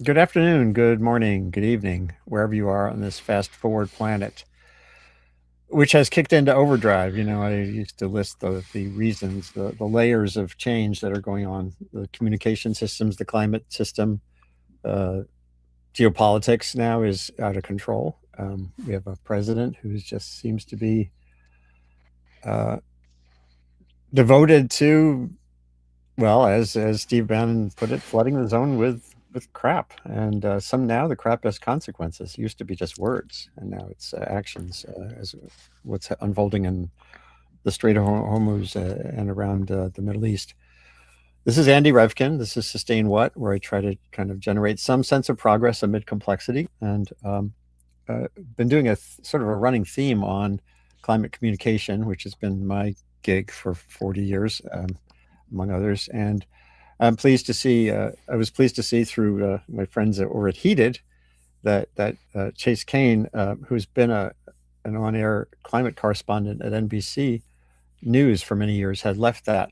Good afternoon, good morning, good evening, wherever you are on this fast forward planet, which has kicked into overdrive. I used to list the reasons, the layers of change that are going on, the communication systems, the climate system, uh, geopolitics now is out of control. We have a president who just seems to be uh, devoted to, well, as Steve Bannon put it, flooding the zone with crap, and some now the crap has consequences. It used to be just words, and now it's actions. As what's unfolding in the Strait of Hormuz and around the Middle East. This is Andy Revkin. This is Sustain What, where I try to kind of generate some sense of progress amid complexity, and been doing a sort of a running theme on climate communication, which has been my gig for 40 years, among others. And I'm pleased to see. I was pleased to see through my friends over at Heated that Chase Cain, who's been an on-air climate correspondent at NBC News for many years, had left that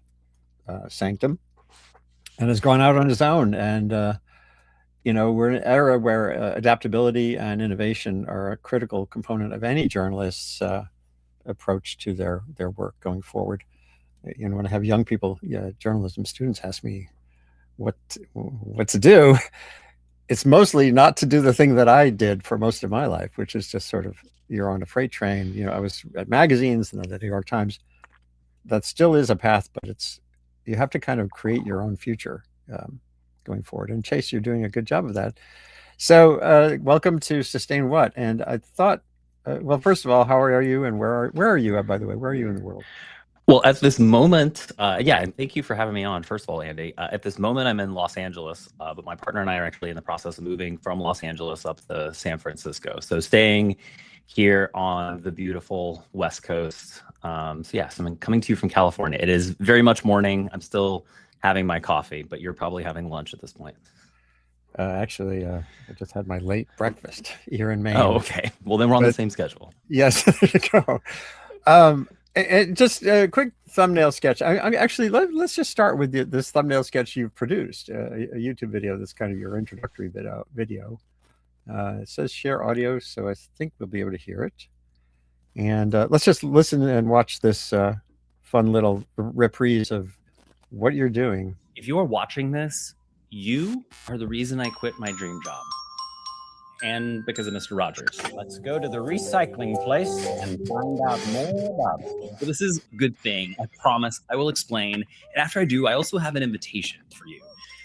sanctum and has gone out on his own. And we're in an era where adaptability and innovation are a critical component of any journalist's approach to their work going forward. When I have young people, journalism students ask me what to do, it's mostly not to do the thing that I did for most of my life, which is just sort of, you're on a freight train. I was at magazines and the New York Times. That still is a path, but you have to kind of create your own future going forward. And Chase, you're doing a good job of that. So welcome to Sustain What. And I thought, well, first of all, how are you, and where are you? By the way, where are you in the world? Well, at this moment, and thank you for having me on, first of all, Andy. At this moment, I'm in Los Angeles, but my partner and I are actually in the process of moving from Los Angeles up to San Francisco. So staying here on the beautiful West Coast. So I'm coming to you from California. It is very much morning. I'm still having my coffee, but you're probably having lunch at this point. Actually, I just had my late breakfast here in Maine. Oh, okay. Well, then we're on the same schedule. Yes, there you go. And just a quick thumbnail sketch. Actually, let's just start with this thumbnail sketch you've produced, a YouTube video. That's kind of your introductory video. It says share audio, so I think we'll be able to hear it. And let's just listen and watch this fun little reprise of what you're doing. If you are watching this, you are the reason I quit my dream job. And because of Mr. Rogers. Let's go to the recycling place and find out more about it. Well, this is a good thing. I promise I will explain. And after I do, I also have an invitation for you.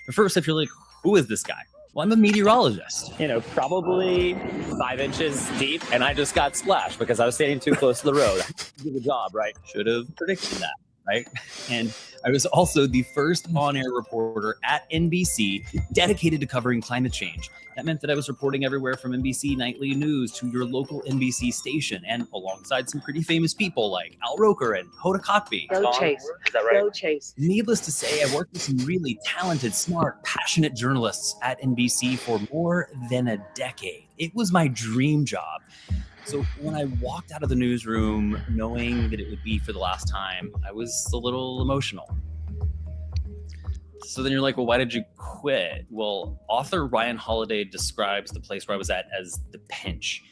But first, if you're like, who is this guy? Well, I'm a meteorologist. Probably 5 inches deep, and I just got splashed because I was standing too close to the road. Do the job, right? Should have predicted that, right? And I was also the first on-air reporter at NBC dedicated to covering climate change. That meant that I was reporting everywhere from NBC Nightly News to your local NBC station, and alongside some pretty famous people like Al Roker and Hoda Kotb. Go Chase. Is that right? Go Chase. Needless to say, I worked with some really talented, smart, passionate journalists at NBC for more than a decade. It was my dream job. So when I walked out of the newsroom knowing that it would be for the last time, I was a little emotional. So then you're like, well, why did you quit? Well, author Ryan Holiday describes the place where I was at as the pinch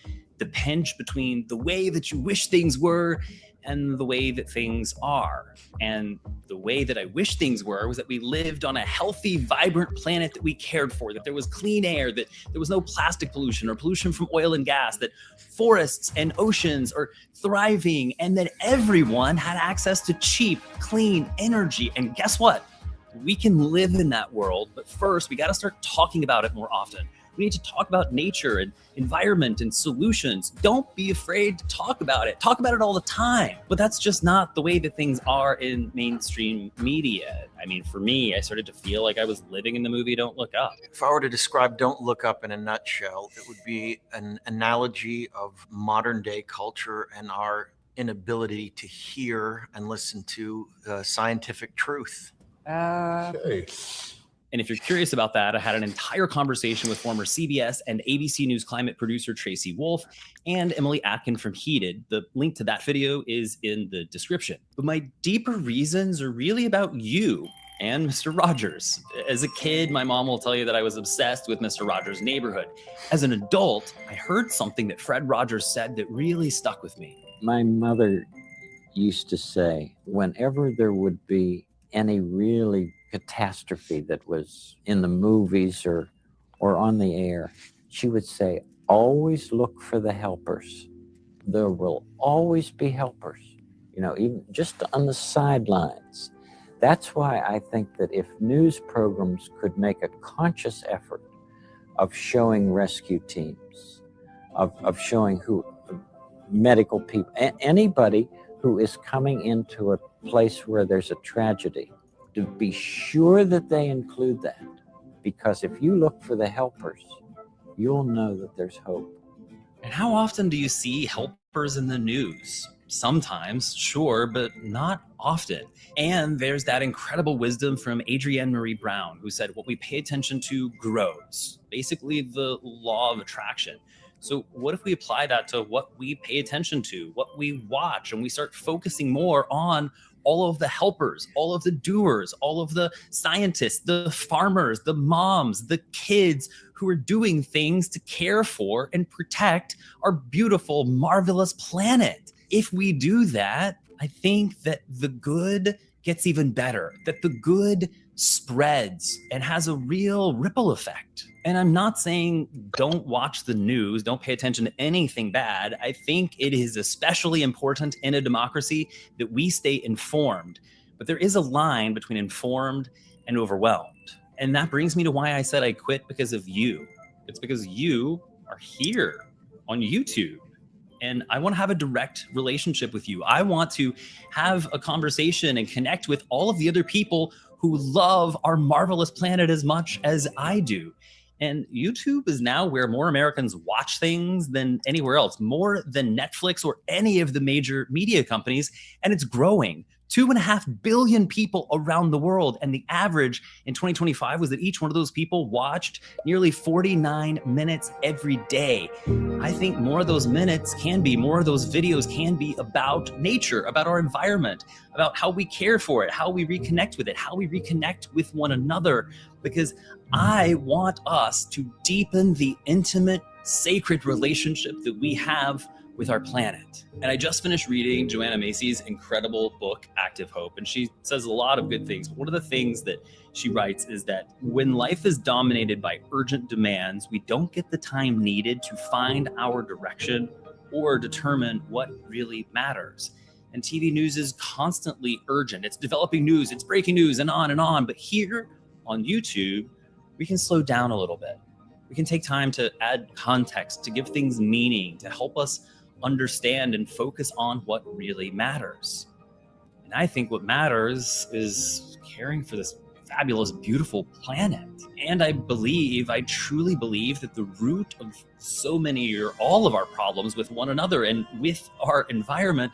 between the way that you wish things were and the way that things are. And the way that I wish things were was that we lived on a healthy, vibrant planet that we cared for, that there was clean air, that there was no plastic pollution or pollution from oil and gas, that forests and oceans are thriving, and that everyone had access to cheap, clean energy. And guess what? We can live in that world, but first we got to start talking about it more often. We need to talk about nature and environment and solutions. Don't be afraid to talk about it. Talk about it all the time. But that's just not the way that things are in mainstream media. I mean, for me, I started to feel like I was living in the movie Don't Look Up. If I were to describe Don't Look Up in a nutshell, it would be an analogy of modern day culture and our inability to hear and listen to scientific truth. And if you're curious about that, I had an entire conversation with former CBS and ABC News climate producer Tracy Wolf and Emily Atkin from Heated. The link to that video is in the description. But my deeper reasons are really about you. and Mr. Rogers. As a kid, my mom will tell you that I was obsessed with Mr. Rogers' Neighborhood. As an adult, I heard something that Fred Rogers said that really stuck with me. My mother used to say, whenever there would be any really catastrophe that was in the movies or on the air, she would say, always look for the helpers. There will always be helpers, even just on the sidelines. That's why I think that if news programs could make a conscious effort of showing rescue teams, of showing medical people, anybody who is coming into a place where there's a tragedy, to be sure that they include that. Because if you look for the helpers, you'll know that there's hope. And how often do you see helpers in the news? Sometimes, sure, but not often. And there's that incredible wisdom from Adrienne Marie Brown, who said, what we pay attention to grows. Basically, the law of attraction. So what if we apply that to what we pay attention to, what we watch, and we start focusing more on all of the helpers, all of the doers, all of the scientists, the farmers, the moms, the kids who are doing things to care for and protect our beautiful, marvelous planet. If we do that, I think that the good gets even better, that the good spreads and has a real ripple effect. And I'm not saying don't watch the news, don't pay attention to anything bad. I think it is especially important in a democracy that we stay informed. But there is a line between informed and overwhelmed. And that brings me to why I said I quit because of you. It's because you are here on YouTube. And I want to have a direct relationship with you. I want to have a conversation and connect with all of the other people who love our marvelous planet as much as I do. And YouTube is now where more Americans watch things than anywhere else, more than Netflix or any of the major media companies. And it's growing. 2.5 billion people around the world. And the average in 2025 was that each one of those people watched nearly 49 minutes every day. I think more of those minutes can be, more of those videos can be about nature, about our environment, about how we care for it, how we reconnect with it, how we reconnect with one another. Because I want us to deepen the intimate, sacred relationship that we have with our planet. And I just finished reading Joanna Macy's incredible book, Active Hope, and she says a lot of good things. But one of the things that she writes is that when life is dominated by urgent demands, we don't get the time needed to find our direction or determine what really matters. And TV news is constantly urgent. It's developing news, it's breaking news, and on and on. But here on YouTube, we can slow down a little bit. We can take time to add context, to give things meaning, to help us understand and focus on what really matters. And I think what matters is caring for this fabulous, beautiful planet. And I truly believe that the root of so many or all of our problems with one another and with our environment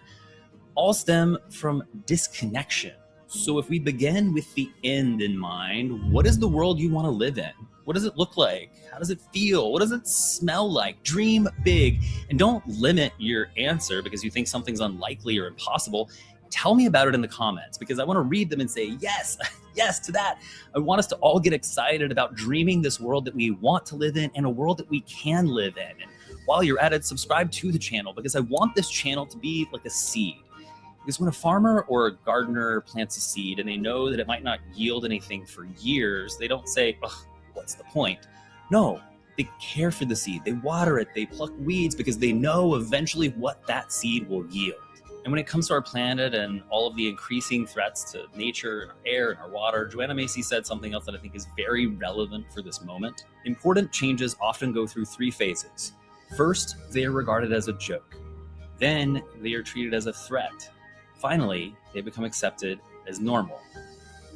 all stem from disconnection. So if we begin with the end in mind, what is the world you want to live in? What does it look like? How does it feel? What does it smell like? Dream big, and don't limit your answer because you think something's unlikely or impossible. Tell me about it in the comments because I want to read them and say, yes, yes to that. I want us to all get excited about dreaming this world that we want to live in and a world that we can live in. And while you're at it, subscribe to the channel because I want this channel to be like a seed. Because when a farmer or a gardener plants a seed and they know that it might not yield anything for years, they don't say, ugh, what's the point? No, they care for the seed. They water it. They pluck weeds because they know eventually what that seed will yield. And when it comes to our planet and all of the increasing threats to nature and our air and our water, Joanna Macy said something else that I think is very relevant for this moment. Important changes often go through 3 phases. First, they are regarded as a joke. Then they are treated as a threat. Finally, they become accepted as normal.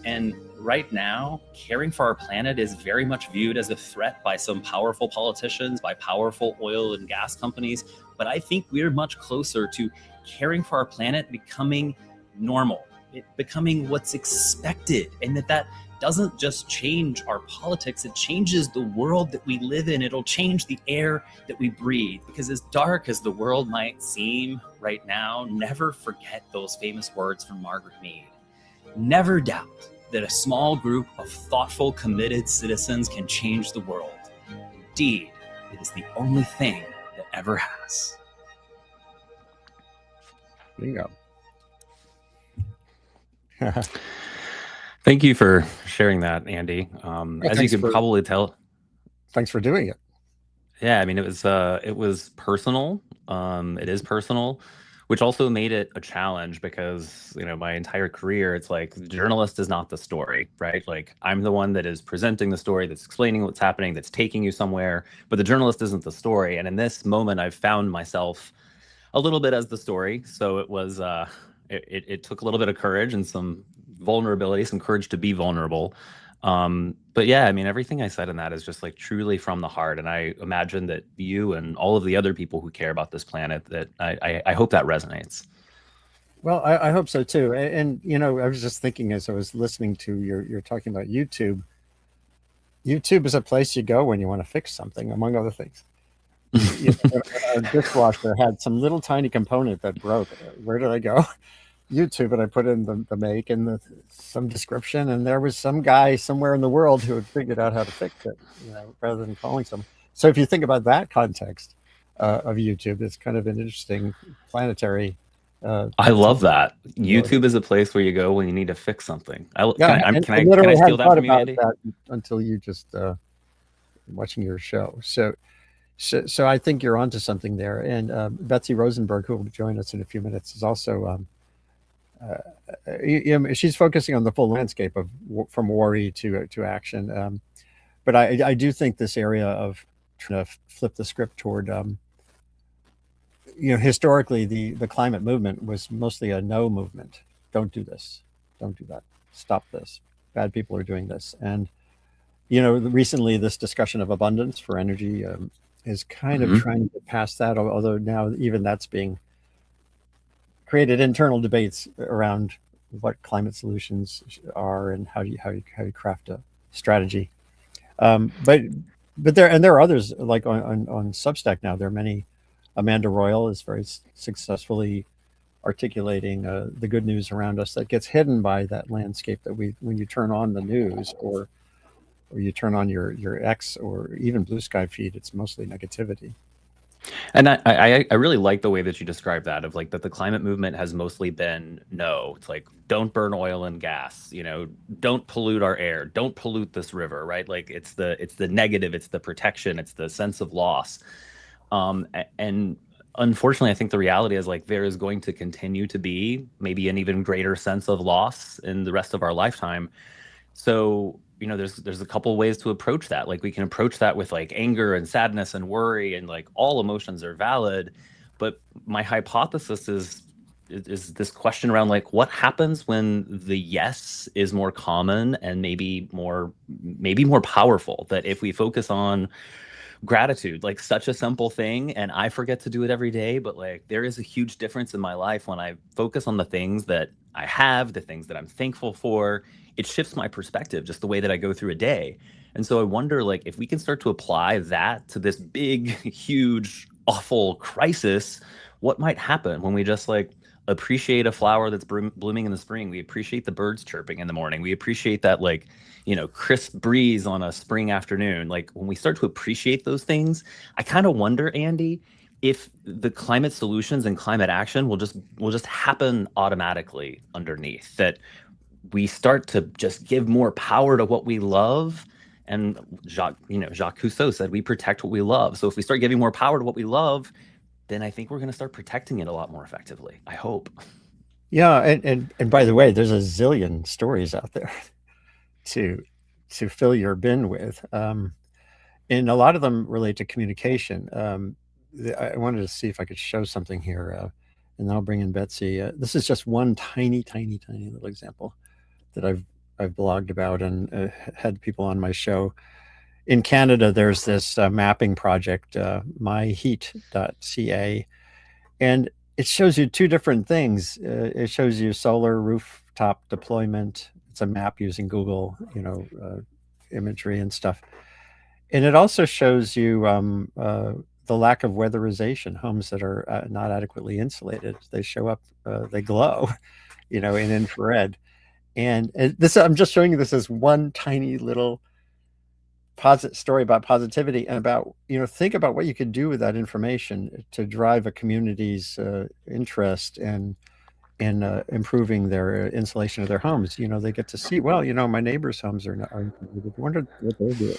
And right now, caring for our planet is very much viewed as a threat by some powerful politicians, by powerful oil and gas companies. But I think we're much closer to caring for our planet becoming normal, it becoming what's expected, and that doesn't just change our politics, it changes the world that we live in. It'll change the air that we breathe. Because as dark as the world might seem right now, never forget those famous words from Margaret Mead. Never doubt that a small group of thoughtful, committed citizens can change the world. Indeed, it is the only thing that ever has. Bingo. Thank you for sharing that, Andy. As you can probably tell, thanks for doing it. Yeah, I mean, it was personal. It is personal, which also made it a challenge because, my entire career, it's like the journalist is not the story, right? Like I'm the one that is presenting the story, that's explaining what's happening, that's taking you somewhere, but the journalist isn't the story. And in this moment, I've found myself a little bit as the story. So it was, it took a little bit of courage and some vulnerability, some courage to be vulnerable. But yeah, I mean, everything I said in that is just like truly from the heart. And I imagine that you and all of the other people who care about this planet, that I hope that resonates. Well, I hope so too. And I was just thinking as I was listening to you're talking about YouTube. YouTube is a place you go when you want to fix something, among other things. Our dishwasher had some little tiny component that broke. Where did I go? YouTube, and I put in the make and some description, and there was some guy somewhere in the world who had figured out how to fix it, rather than calling some. So if you think about that context of YouTube, it's kind of an interesting planetary. I love that. YouTube is a place where you go when you need to fix something. Can I steal that from you, Andy? That until you just watching your show. So I think you're onto something there. And Betsy Rosenberg, who will join us in a few minutes, is also she's focusing on the full landscape of from worry to action. But I do think this area of trying to flip the script toward, historically the climate movement was mostly a no movement. Don't do this. Don't do that. Stop this. Bad people are doing this. And, recently this discussion of abundance for energy is kind of trying to get past that, although now even that's being created internal debates around what climate solutions are and how you craft a strategy. But there are others like on Substack now. There are many. Amanda Royal is very successfully articulating the good news around us that gets hidden by that landscape that when you turn on the news or you turn on your X or even Blue Sky feed, it's mostly negativity. And I really like the way that you describe that, of like that the climate movement has mostly been no. It's like, don't burn oil and gas, don't pollute our air, don't pollute this river, right? Like it's the negative, it's the protection, it's the sense of loss. And unfortunately, I think the reality is like there is going to continue to be maybe an even greater sense of loss in the rest of our lifetime. So there's a couple ways to approach that. Like we can approach that with like anger and sadness and worry, and like all emotions are valid. But my hypothesis is this question around like what happens when the yes is more common and maybe more powerful. That if we focus on gratitude, like such a simple thing, and I forget to do it every day, but like there is a huge difference in my life when I focus on the things that I have, the things that I'm thankful for. It shifts my perspective, just the way that I go through a day. And so I wonder, like, if we can start to apply that to this big, huge, awful crisis, what might happen when we just like appreciate a flower that's blooming in the spring? We appreciate the birds chirping in the morning. We appreciate that, like, crisp breeze on a spring afternoon. Like when we start to appreciate those things, I kind of wonder, Andy, if the climate solutions and climate action will just happen automatically underneath, that we start to just give more power to what we love. And Jacques Cousteau said, we protect what we love. So if we start giving more power to what we love, then I think we're going to start protecting it a lot more effectively. I hope. Yeah. And by the way, there's a zillion stories out there to fill your bin with. And a lot of them relate to communication. I wanted to see if I could show something here, and then I'll bring in Betsy. This is just one tiny little example that I've blogged about and had people on my show. In Canada, there's this mapping project, myheat.ca, and it shows you two different things. It shows you solar rooftop deployment. It's a map using Google, imagery and stuff. And it also shows you the lack of weatherization, homes that are not adequately insulated. They show up, they glow, in infrared. And this, I'm just showing you this as one tiny little story about positivity and about, think about what you could do with that information to drive a community's interest in improving their insulation of their homes. They get to see, well, my neighbors' homes are insulated. I wonder what they're doing.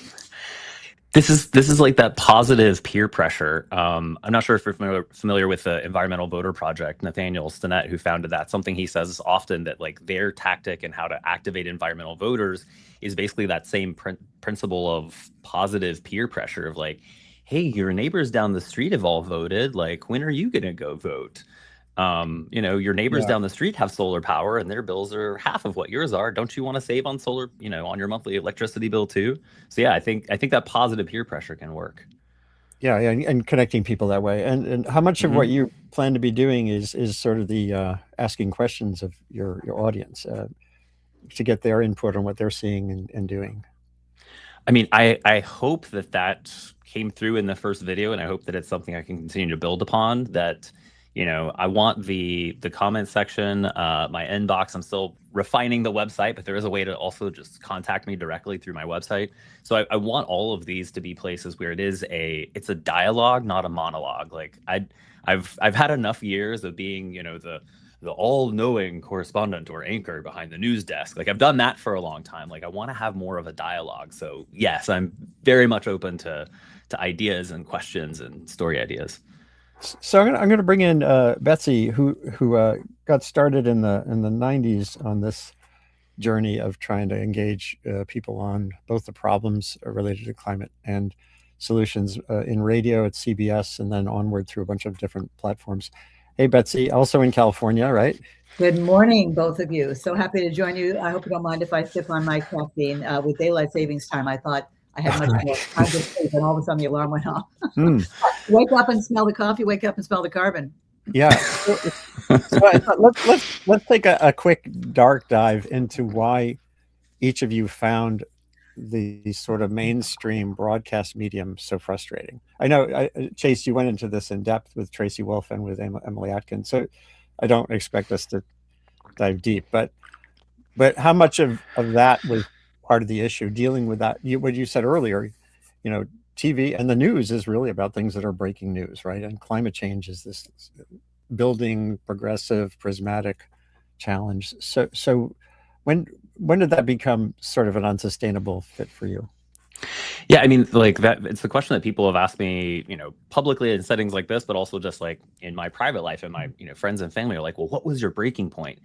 This is like that positive peer pressure. I'm not sure if you're familiar with the Environmental Voter Project, Nathaniel Stinnett, who founded that. Something he says often, that like their tactic and how to activate environmental voters is basically that same principle of positive peer pressure of like, hey, your neighbors down the street have all voted. Like, when are you going to go vote? Your neighbors down the street have solar power and their bills are half of what yours are. Don't you want to save on solar, on your monthly electricity bill too? So yeah, I think that positive peer pressure can work. Yeah, and connecting people that way. And how much of what you plan to be doing is sort of the asking questions of your audience to get their input on what they're seeing and doing? I mean, I hope that came through in the first video, and I hope that it's something I can continue to build upon. That, I want the comment section, my inbox. I'm still refining the website, but there is a way to also just contact me directly through my website. So I want all of these to be places where it's a dialogue, not a monologue. Like I've had enough years of being, the all-knowing correspondent or anchor behind the news desk. Like I've done that for a long time. Like I want to have more of a dialogue. So yes, I'm very much open to ideas and questions and story ideas. So I'm going to bring in Betsy, who got started in the 90s on this journey of trying to engage people on both the problems related to climate and solutions in radio at CBS, and then onward through a bunch of different platforms. Hey, Betsy, also in California, right? Good morning, both of you. So happy to join you. I hope you don't mind if I sip on my caffeine. With daylight savings time, I thought I had much more time to sleep, and all of a sudden the alarm went off. Wake up and smell the coffee. Wake up and smell the carbon. Yeah. So I thought, let's take a quick dark dive into why each of you found the sort of mainstream broadcast medium so frustrating. I know, Chase, you went into this in depth with Tracy Wolf and with Emily Atkins, so I don't expect us to dive deep, but how much of that was part of the issue, dealing with that? What you said earlier, TV and the news is really about things that are breaking news, right? And climate change is this building, progressive, prismatic challenge. So when did that become sort of an unsustainable fit for you? Yeah, I mean, like that, it's the question that people have asked me, publicly in settings like this, but also just like in my private life, and my, friends and family are like, well, what was your breaking point?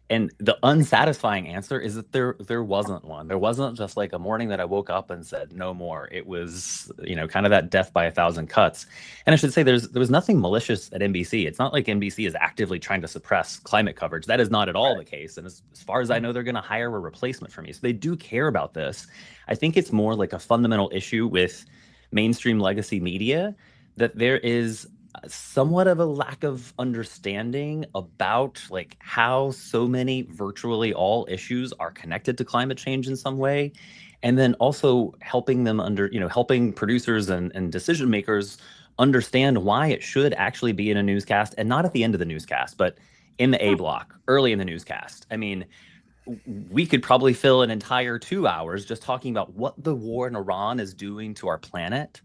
And the unsatisfying answer is that there wasn't one. There wasn't just like a morning that I woke up and said no more. It was, kind of that death by a thousand cuts. And I should say there was nothing malicious at NBC. It's not like NBC is actively trying to suppress climate coverage. That is not at all the case. And as far as I know, they're going to hire a replacement for me. So they do care about this. I think it's more like a fundamental issue with mainstream legacy media, that there is somewhat of a lack of understanding about like how so many, virtually all issues are connected to climate change in some way, and then also helping them helping producers and decision makers understand why it should actually be in a newscast, and not at the end of the newscast, but in the A block, early in the newscast. I mean, we could probably fill an entire 2 hours just talking about what the war in Iran is doing to our planet.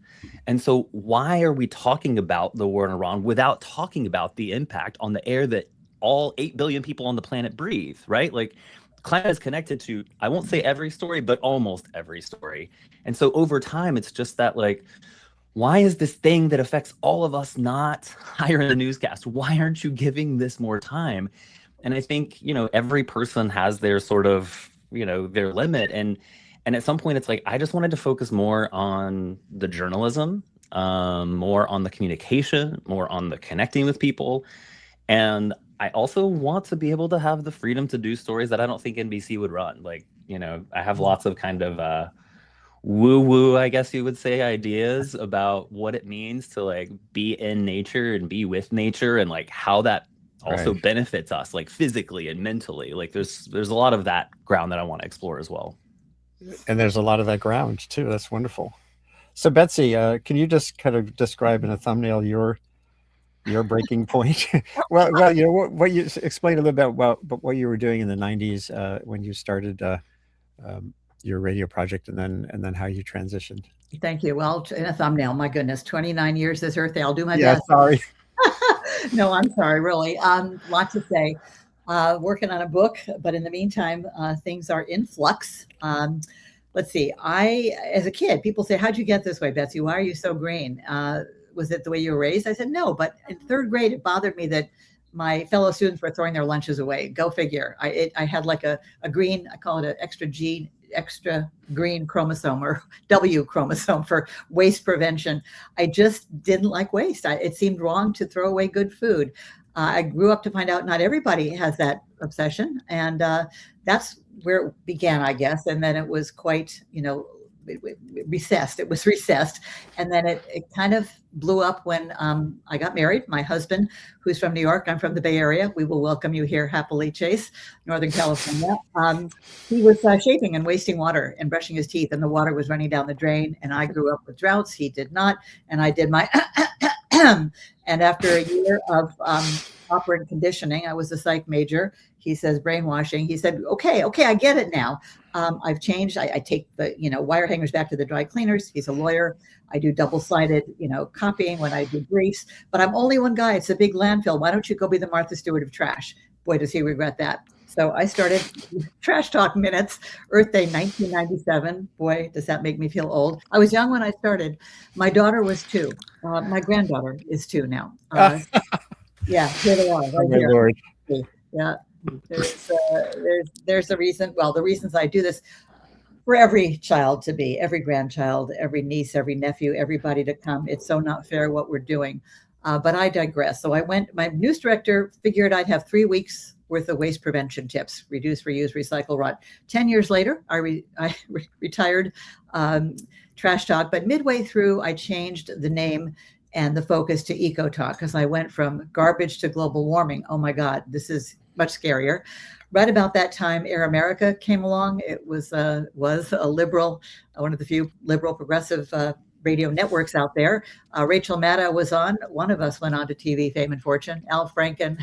And so why are we talking about the war in Iran without talking about the impact on the air that all 8 billion people on the planet breathe, right? Like climate is connected to, I won't say every story, but almost every story. And so over time, it's just that like, why is this thing that affects all of us not higher in the newscast? Why aren't you giving this more time? And I think, every person has their sort of, their limit. And at some point it's like, I just wanted to focus more on the journalism, more on the communication, more on the connecting with people. And I also want to be able to have the freedom to do stories that I don't think NBC would run. Like, I have lots of kind of woo-woo, I guess you would say, ideas about what it means to like be in nature and be with nature, and like how that also benefits us like physically and mentally. Like there's a lot of that ground that I want to explore as well. And there's a lot of that ground too. That's wonderful. So Betsy, can you just kind of describe in a thumbnail your your breaking point. Well, you know what you explain a little bit about what you were doing in the '90s when you started your radio project, and then how you transitioned. Thank you. Well, in a thumbnail, my goodness, 29 years this Earth Day. I'll do my Yeah, best. sorry. No, I'm sorry, really. Lot to say. Working on a book, but in the meantime, things are in flux. Let's see. As a kid, people say, "How'd you get this way, Betsy? Why are you so green? Was it the way you were raised?" I said, "No," but in third grade, it bothered me that my fellow students were throwing their lunches away. Go figure. I had like a green, I call it an extra green chromosome, or W chromosome, for waste prevention. I just didn't like waste. It seemed wrong to throw away good food. I grew up to find out not everybody has that obsession, and that's where it began, I guess. And then it was quite, recessed. It was recessed, and then it kind of blew up when I got married. My husband, who's from New York, I'm from the Bay Area. We will welcome you here happily, Chase, Northern California. He was shaving and wasting water and brushing his teeth, and the water was running down the drain. And I grew up with droughts. He did not, and I did my. And after a year of operant conditioning, I was a psych major. He says brainwashing. He said, okay, I get it now. I've changed. I take the wire hangers back to the dry cleaners. He's a lawyer. I do double-sided copying when I do briefs. But I'm only one guy. It's a big landfill. Why don't you go be the Martha Stewart of trash? Boy, does he regret that. So I started Trash Talk Minutes, Earth Day 1997. Boy, does that make me feel old. I was young when I started. My daughter was 2. My granddaughter is 2 now. Yeah, here they are. Right Oh, my here. Lord. Yeah, there's a reason. Well, the reasons I do this, for every child to be, every grandchild, every niece, every nephew, everybody to come. It's so not fair what we're doing. But I digress. So my news director figured I'd have 3 weeks worth of waste prevention tips: reduce, reuse, recycle, rot. 10 years later, I retired Trash Talk, but midway through, I changed the name and the focus to Eco Talk, because I went from garbage to global warming. Oh my God, this is much scarier. Right about that time, Air America came along. It was a liberal, one of the few liberal progressive radio networks out there. Rachel Maddow was on. One of us went on to TV fame and fortune. Al Franken,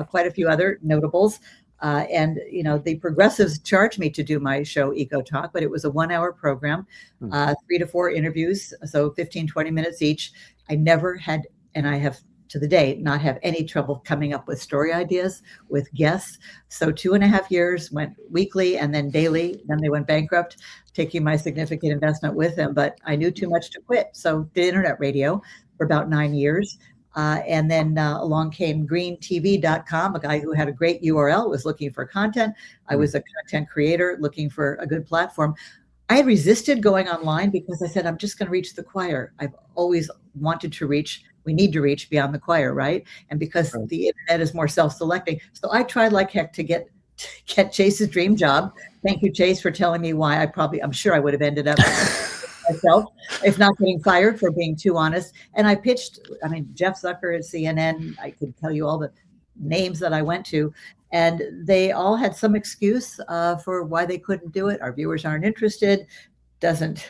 quite a few other notables. And the progressives charged me to do my show Eco Talk, but it was a 1-hour program, 3 to 4 interviews, so 15, 20 minutes each. I never had, and I have to the day, not have any trouble coming up with story ideas with guests. So 2.5 years went weekly and then daily. Then they went bankrupt, taking my significant investment with them. But I knew too much to quit. So did internet radio for about 9 years. And then along came greentv.com, a guy who had a great URL, was looking for content. I was a content creator looking for a good platform. I had resisted going online because I said, I'm just going to reach the choir. I've always wanted to reach, we need to reach beyond the choir, right? And because the internet is more self-selecting. So I tried like heck to get Chase's dream job. Thank you, Chase, for telling me why. I'm sure I would have ended up myself, if not getting fired for being too honest. And I pitched, Jeff Zucker at CNN. I could tell you all the names that I went to, and they all had some excuse for why they couldn't do it. Our viewers aren't interested. Doesn't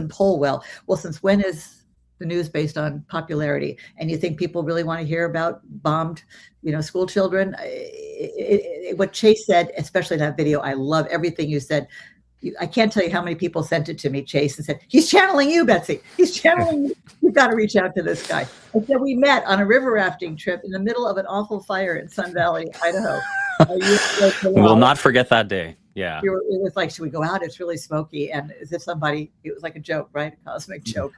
poll well. Well, since when is the news based on popularity? And you think people really want to hear about bombed, school children? What Chase said, especially that video, I love everything you said. I can't tell you how many people sent it to me, Chase, and said, he's channeling you, Betsy. He's channeling you. You've got to reach out to this guy. And so we met on a river rafting trip in the middle of an awful fire in Sun Valley, Idaho. We'll not forget that day. Yeah. It was like, should we go out? It's really smoky. And as if it was like a joke, right? A cosmic joke.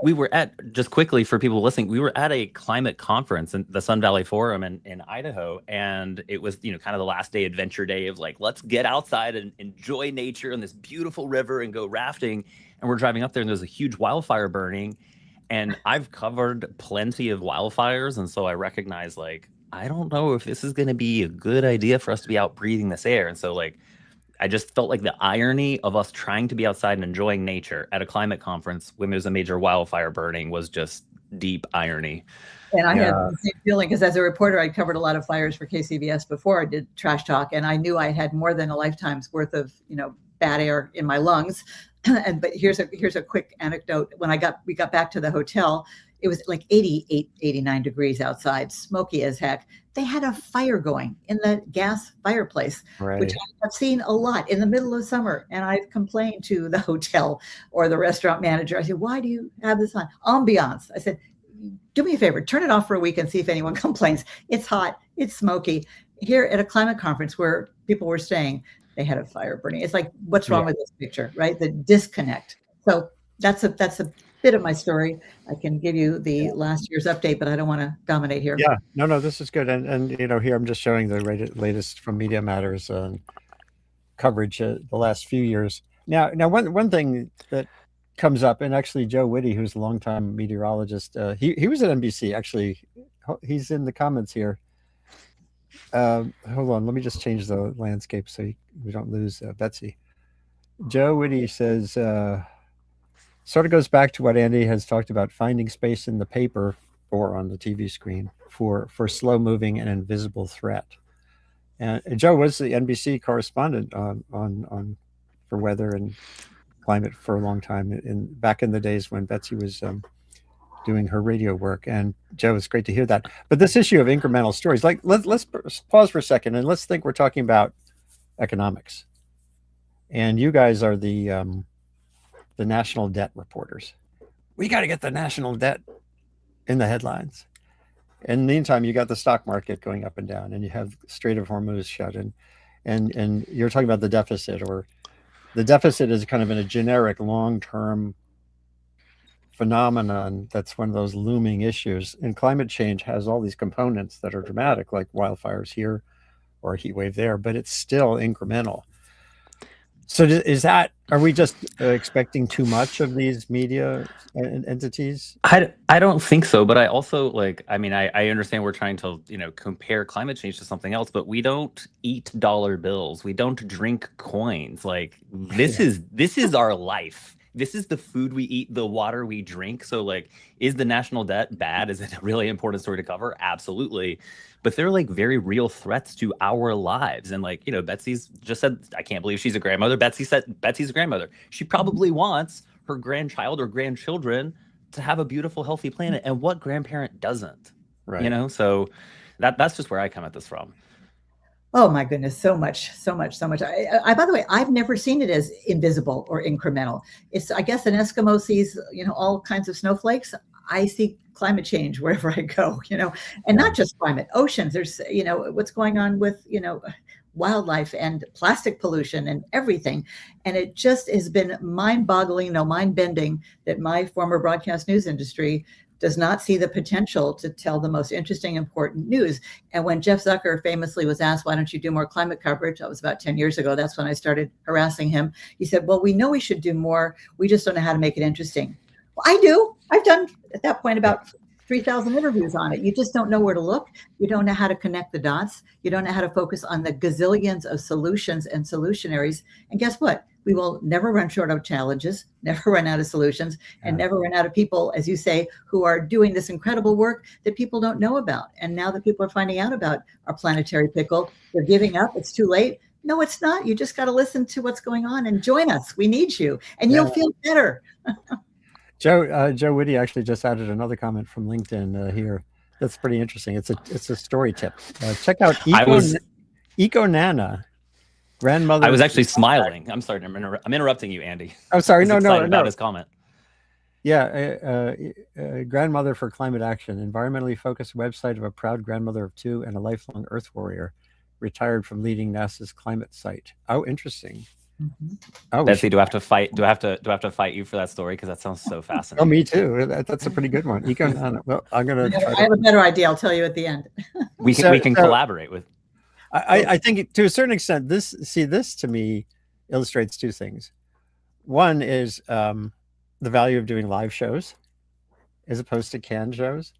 We were just quickly for people listening, we were at a climate conference in the Sun Valley Forum in Idaho. And it was, kind of the last day, adventure day of like, let's get outside and enjoy nature and this beautiful river and go rafting. And we're driving up there and there's a huge wildfire burning. And I've covered plenty of wildfires. And so I recognize I don't know if this is going to be a good idea for us to be out breathing this air. And so I just felt like the irony of us trying to be outside and enjoying nature at a climate conference when there's a major wildfire burning was just deep irony. And I had the same feeling because as a reporter, I covered a lot of fires for KCBS before I did Trash Talk, and I knew I had more than a lifetime's worth of bad air in my lungs. But here's a quick anecdote. When we got back to the hotel, it was like 88, 89 degrees outside, smoky as heck. They had a fire going in the gas fireplace, which I've seen a lot in the middle of summer. And I've complained to the hotel or the restaurant manager. I said, why do you have this on? Ambiance. I said, do me a favor, turn it off for a week and see if anyone complains. It's hot, it's smoky. Here at a climate conference where people were staying, they had a fire burning. It's like, what's wrong with this picture, right? The disconnect. So that's a bit of my story. I can give you the last year's update, but I don't want to dominate here. Yeah, no, this is good. And here I'm just showing the latest from Media Matters coverage the last few years. Now one thing that comes up, and actually Joe Whitty, who's a longtime meteorologist, he was at NBC. Actually, he's in the comments here. Hold on, let me just change the landscape so we don't lose Betsy. Joe Whitty says, sort of goes back to what Andy has talked about, finding space in the paper or on the TV screen for slow-moving and invisible threat. And Joe was the NBC correspondent on for weather and climate for a long time, back in the days when Betsy was doing her radio work. And Joe, it's great to hear that. But this issue of incremental stories, like let's pause for a second and let's think we're talking about economics. And you guys are the national debt reporters. We got to get the national debt in the headlines. In the meantime, you got the stock market going up and down, and you have Strait of Hormuz shut, and you're talking about the deficit, or the deficit is kind of in a generic long-term phenomenon that's one of those looming issues. And climate change has all these components that are dramatic, like wildfires here or a heat wave there, but it's still incremental. So are we just expecting too much of these media entities? I don't think so, but I also I understand we're trying to, compare climate change to something else, but we don't eat dollar bills. We don't drink coins. Like this is our life. This is the food we eat, the water we drink. So is the national debt bad? Is it a really important story to cover? Absolutely. But they're very real threats to our lives. And Betsy's just said, I can't believe she's a grandmother. Betsy said Betsy's a grandmother. She probably wants her grandchild or grandchildren to have a beautiful, healthy planet. And what grandparent doesn't? Right. So that's just where I come at this from. Oh my goodness, so much. I by the way, I've never seen it as invisible or incremental. It's, I guess, an Eskimo sees, all kinds of snowflakes. I see climate change wherever I go, and not just climate, oceans. There's, what's going on with, wildlife and plastic pollution and everything. And it just has been mind-boggling, mind-bending that my former broadcast news industry does not see the potential to tell the most interesting, important news. And when Jeff Zucker famously was asked, why don't you do more climate coverage? That was about 10 years ago. That's when I started harassing him. He said, well, we know we should do more. We just don't know how to make it interesting. Well, I do. I've done at that point about 3,000 interviews on it. You just don't know where to look. You don't know how to connect the dots. You don't know how to focus on the gazillions of solutions and solutionaries. And guess what? We will never run short of challenges, never run out of solutions, and never run out of people, as you say, who are doing this incredible work that people don't know about. And now that people are finding out about our planetary pickle, they're giving up. It's too late. No, it's not. You just got to listen to what's going on and join us. We need you, and you'll feel better. Joe Whitty actually just added another comment from LinkedIn here. That's pretty interesting. It's a story tip. Check out Eco Nana. Grandmother. I was actually smiling. I'm sorry. I'm interrupting you, Andy. I'm sorry. No. About his comment. Yeah. Grandmother for Climate Action, environmentally focused website of a proud grandmother of 2 and a lifelong Earth warrior, retired from leading NASA's climate site. Oh, interesting. Mm-hmm. Oh, Betsy, do I have to fight? Do I have to fight you for that story? Because that sounds so fascinating. Oh, me too. That's a pretty good one. Eco Nana. Well, I'm gonna. I have a better idea. I'll tell you at the end. We can collaborate with. I think to a certain extent, this to me illustrates 2 things. One is the value of doing live shows as opposed to canned shows.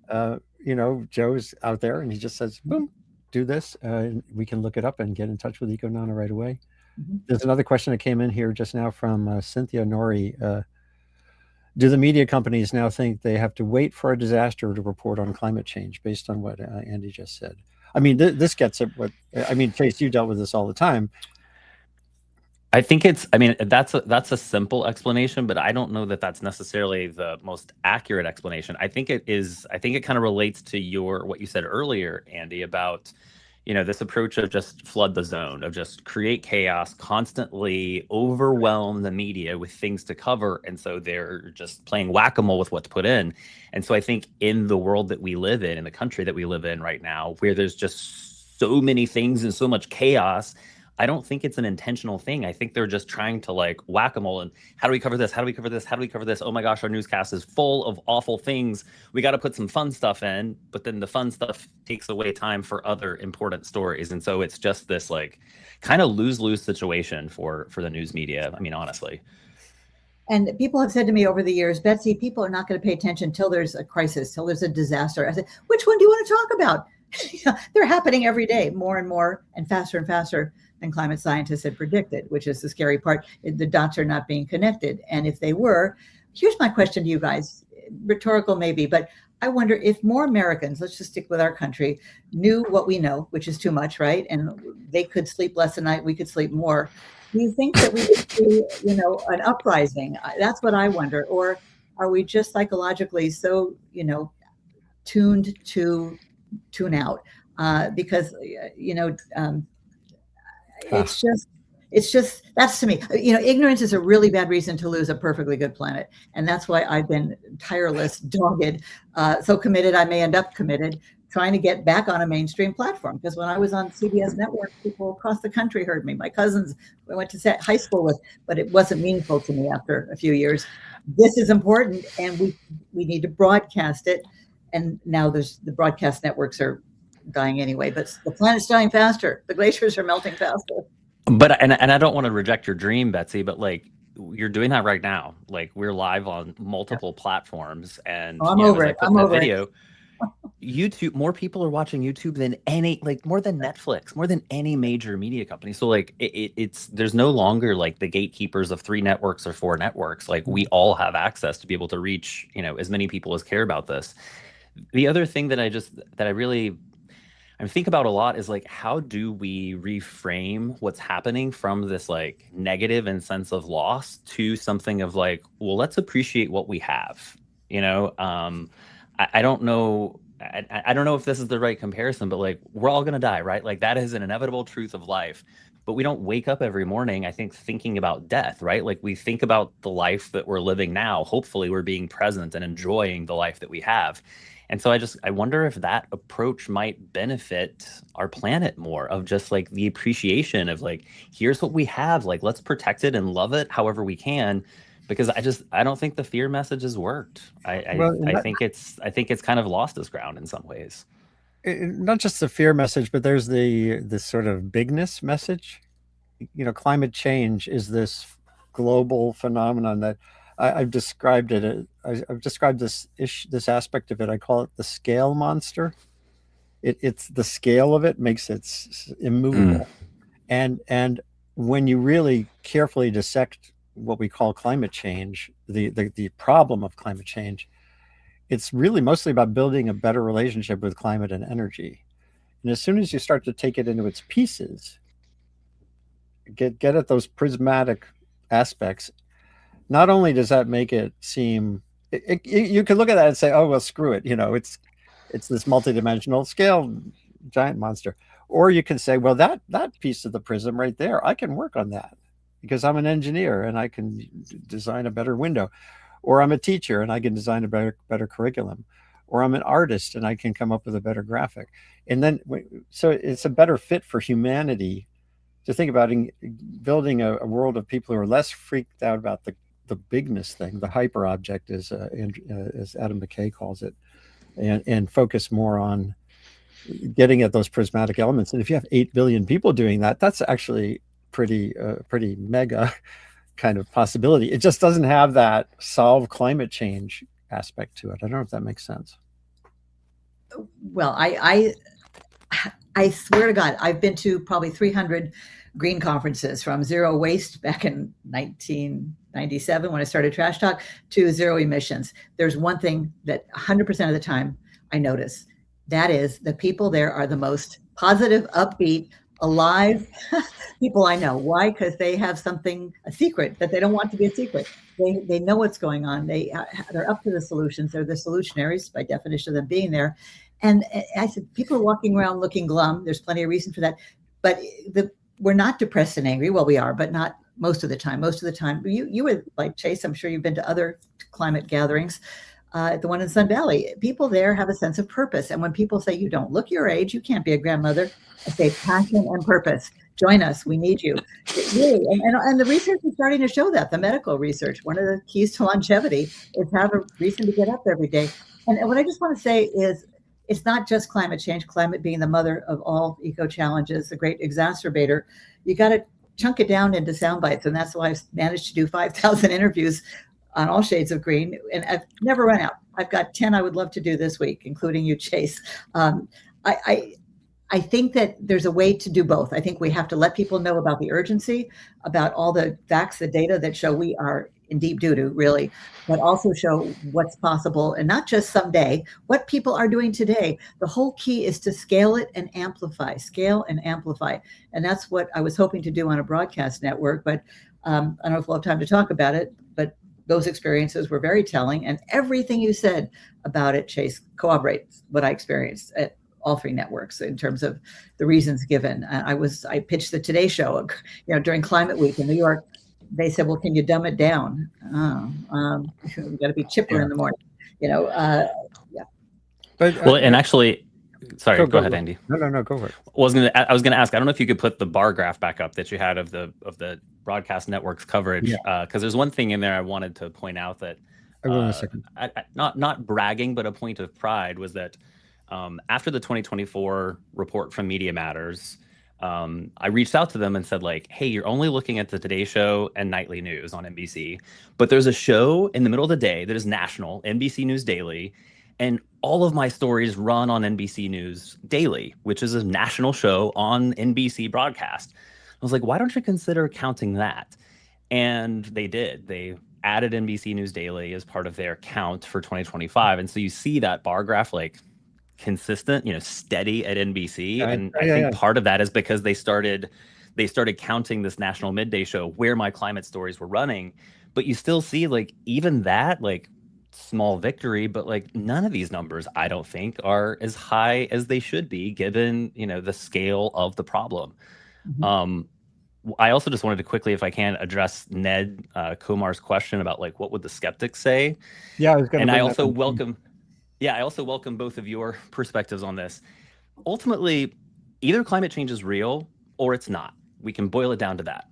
Joe's out there and he just says, boom, do this. And we can look it up and get in touch with Eco Nana right away. Mm-hmm. There's another question that came in here just now from Cynthia Nori. Do the media companies now think they have to wait for a disaster to report on climate change based on what Andy just said? I mean, this gets at what, Chase, you dealt with this all the time. I think it's, I mean, that's a simple explanation, but I don't know that that's necessarily the most accurate explanation. I think it kind of relates to what you said earlier, Andy, about, this approach of just flood the zone, of just create chaos, constantly overwhelm the media with things to cover. And so they're just playing whack-a-mole with what's put in. And so I think in the world that we live in the country that we live in right now, where there's just so many things and so much chaos, I don't think it's an intentional thing. I think they're just trying to like whack-a-mole and how do we cover this? How do we cover this? How do we cover this? Oh my gosh, our newscast is full of awful things. We got to put some fun stuff in, but then the fun stuff takes away time for other important stories. And so it's just this like kind of lose-lose situation for the news media. I mean, honestly. And people have said to me over the years, Betsy, people are not going to pay attention till there's a crisis, till there's a disaster. I said, which one do you want to talk about? They're happening every day, more and more and faster than climate scientists had predicted, which is the scary part. The dots are not being connected. And if they were, here's my question to you guys, rhetorical maybe, but I wonder if more Americans, let's just stick with our country, knew what we know, which is too much, right? And they could sleep less at night, we could sleep more. Do you think that we would see, an uprising? That's what I wonder. Or are we just psychologically so, tuned to tune out? Because, it's just that's to me, ignorance is a really bad reason to lose a perfectly good planet. And that's why I've been tireless, dogged, so committed I may end up committed, trying to get back on a mainstream platform. Because when I was on CBS network, people across the country heard me. My cousins I went to high school with, but it wasn't meaningful to me after a few years. This is important, and we need to broadcast it. And now the broadcast networks are dying anyway, but the planet's dying faster. The glaciers are melting faster. But and I don't want to reject your dream, Betsy, but like you're doing that right now. Like we're live on multiple platforms, and I'm over it. I'm over video. YouTube, more people are watching YouTube than more than Netflix, more than any major media company. So like it's there's no longer like the gatekeepers of 3 networks or 4 networks. Like we all have access to be able to reach, as many people as care about this. The other thing that I really think about a lot is like, how do we reframe what's happening from this like negative and sense of loss to something of like, well, let's appreciate what we have. I don't know. I don't know if this is the right comparison, but like we're all going to die, right? Like that is an inevitable truth of life. But we don't wake up every morning, I think, thinking about death, right? Like we think about the life that we're living now. Hopefully we're being present and enjoying the life that we have. And so I wonder if that approach might benefit our planet more, of just like the appreciation of like, here's what we have, like, let's protect it and love it however we can. Because I don't think the fear message has worked. I think it's kind of lost its ground in some ways. Not just the fear message, but there's this sort of bigness message. Climate change is this global phenomenon that I've described it. I've described this aspect of it. I call it the scale monster. It's the scale of it makes it immovable, and when you really carefully dissect what we call climate change, the problem of climate change, it's really mostly about building a better relationship with climate and energy. And as soon as you start to take it into its pieces, get at those prismatic aspects, not only does that make it seem, you can look at that and say, oh, well, screw it. It's this multidimensional scale giant monster. Or you can say, well, that piece of the prism right there, I can work on that because I'm an engineer and I can design a better window. Or I'm a teacher and I can design a better curriculum. Or I'm an artist and I can come up with a better graphic. And then, so it's a better fit for humanity to think about building a world of people who are less freaked out about the bigness thing, the hyper object, as Adam McKay calls it, and focus more on getting at those prismatic elements. And if you have 8 billion people doing that, that's actually pretty mega kind of possibility. It just doesn't have that solve climate change aspect to it. I don't know if that makes sense. Well, I swear to God, I've been to probably 300 green conferences, from zero waste back in 1997 when I started Trash Talk to zero emissions. There's one thing that 100% of the time I notice. That is, the people there are the most positive, upbeat, alive people I know. Why? Because they have something, a secret that they don't want to be a secret. They know what's going on. They're up to the solutions. They're the solutionaries by definition of them being there. And I said, people are walking around looking glum. There's plenty of reason for that. But we're not depressed and angry. Well, we are, but not most of the time. Most of the time, you were like Chase. I'm sure you've been to other climate gatherings. The one in Sun Valley, people there have a sense of purpose. And when people say, you don't look your age, you can't be a grandmother, I say passion and purpose. Join us. We need you. Really, and the research is starting to show that. The medical research, one of the keys to longevity is have a reason to get up every day. And what I just want to say is, it's not just climate change, climate being the mother of all eco challenges, the great exacerbator. You got to chunk it down into sound bites. And that's why I've managed to do 5,000 interviews on all shades of green. And I've never run out. I've got 10 I would love to do this week, including you, Chase. I think that there's a way to do both. I think we have to let people know about the urgency, about all the facts, the data that show we are in deep doo-doo, really, but also show what's possible, and not just someday, what people are doing today. The whole key is to scale it and amplify, scale and amplify. And that's what I was hoping to do on a broadcast network, but I don't know if we'll have time to talk about it, but those experiences were very telling. And everything you said about it, Chase, corroborates what I experienced at all three networks in terms of the reasons given. I pitched the Today Show, during Climate Week in New York. They said, well, can you dumb it down? You got to be chipper in the morning, yeah. But well, and actually, sorry, go ahead, Andy. No, go for it. I was gonna ask. I don't know if you could put the bar graph back up that you had of the broadcast network's coverage, because there's one thing in there I wanted to point out that not bragging, but a point of pride was that after the 2024 report from Media Matters, I reached out to them and said, like, hey, you're only looking at the Today Show and Nightly News on NBC, but there's a show in the middle of the day that is national, NBC News Daily, and all of my stories run on NBC News Daily, which is a national show on NBC broadcast. I was like, why don't you consider counting that? And they did. They added NBC News Daily as part of their count for 2025. And so you see that bar graph, like, consistent, steady at NBC. And I think part of that is because they started counting this national midday show where my climate stories were running. But you still see, like, even that, like, small victory, but like none of these numbers, I don't think, are as high as they should be given, the scale of the problem. Mm-hmm. I also just wanted to quickly, if I can, address Ned Komar's question about, like, what would the skeptics say? Yeah, I was going to. And I also welcome both of your perspectives on this. Ultimately, either climate change is real or it's not. We can boil it down to that.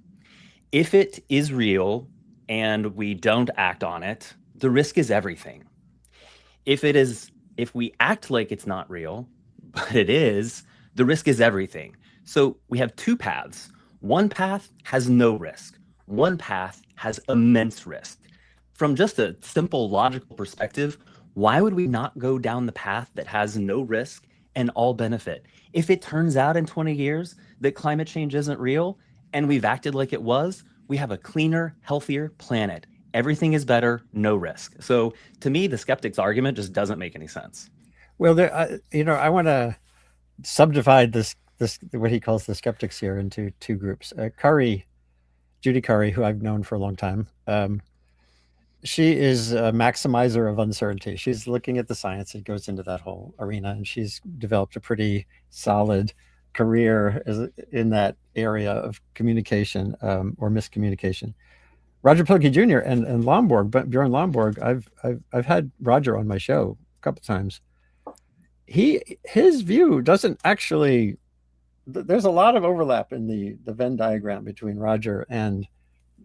If it is real and we don't act on it, the risk is everything. If we act like it's not real, but it is, the risk is everything. So we have two paths. One path has no risk. One path has immense risk. From just a simple logical perspective, why would we not go down the path that has no risk and all benefit? If it turns out in 20 years that climate change isn't real and we've acted like it was, we have a cleaner, healthier planet. Everything is better, no risk. So to me, the skeptic's argument just doesn't make any sense. Well, I want to subdivide this what he calls the skeptics here into two groups. Judy Curry, who I've known for a long time, she is a maximizer of uncertainty. She's looking at the science that goes into that whole arena, and she's developed a pretty solid career in that area of communication or miscommunication. Roger Pielke Jr. and Lomborg, but Bjorn Lomborg, I've had Roger on my show a couple times. His view doesn't actually. There's a lot of overlap in the Venn diagram between Roger and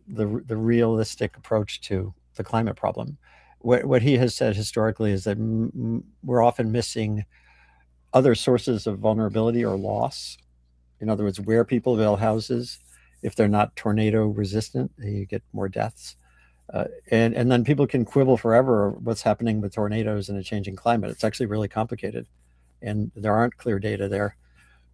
the realistic approach to the climate problem. What he has said historically is that we're often missing other sources of vulnerability or loss. In other words, where people build houses, if they're not tornado resistant, you get more deaths. And then people can quibble forever what's happening with tornadoes in a changing climate. It's actually really complicated, and there aren't clear data there.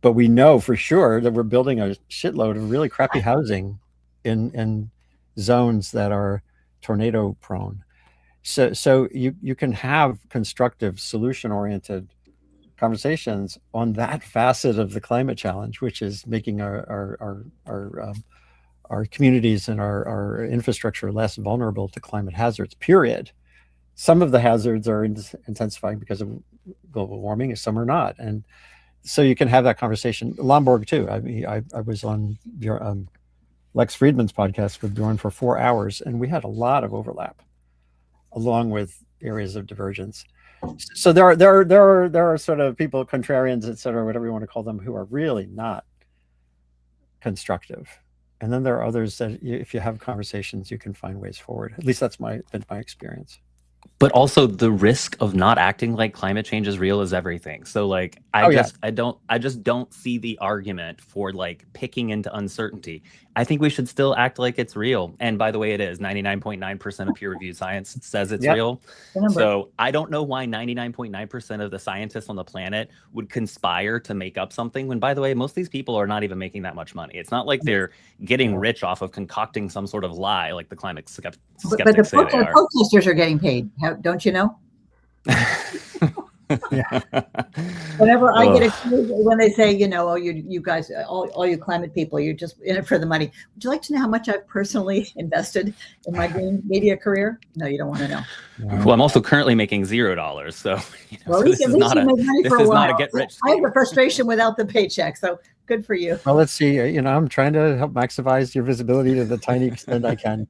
But we know for sure that we're building a shitload of really crappy housing in zones that are tornado prone. So you can have constructive, solution-oriented conversations on that facet of the climate challenge, which is making our communities and our infrastructure less vulnerable to climate hazards, period. Some of the hazards are intensifying because of global warming, some are not. And so you can have that conversation. Lomborg too. I mean, I was on Lex Friedman's podcast with Bjorn for 4 hours, and we had a lot of overlap, along with areas of divergence. So there are sort of people, contrarians, et cetera, whatever you want to call them, who are really not constructive. And then there are others that, if you have conversations, you can find ways forward. At least that's been my experience. But also the risk of not acting like climate change is real is everything. So like, I just don't see the argument for like picking into uncertainty. I think we should still act like it's real. And by the way, it is. 99.9% of peer-reviewed science says it's real. So I don't know why 99.9% of the scientists on the planet would conspire to make up something when, by the way, most of these people are not even making that much money. It's not like they're getting rich off of concocting some sort of lie like the climate skeptics say they are. But the protesters are getting paid. Don't you know? Whenever I get when they say, you know, oh, you guys, all you climate people, you're just in it for the money. Would you like to know how much I've personally invested in my green media career? No, you don't want to know. Well, I'm also currently making $0. So, well, at least you make money for a while. Not a get rich I have the frustration without the paycheck. So good for you. Well, let's see. You know, I'm trying to help maximize your visibility to the tiny extent I can.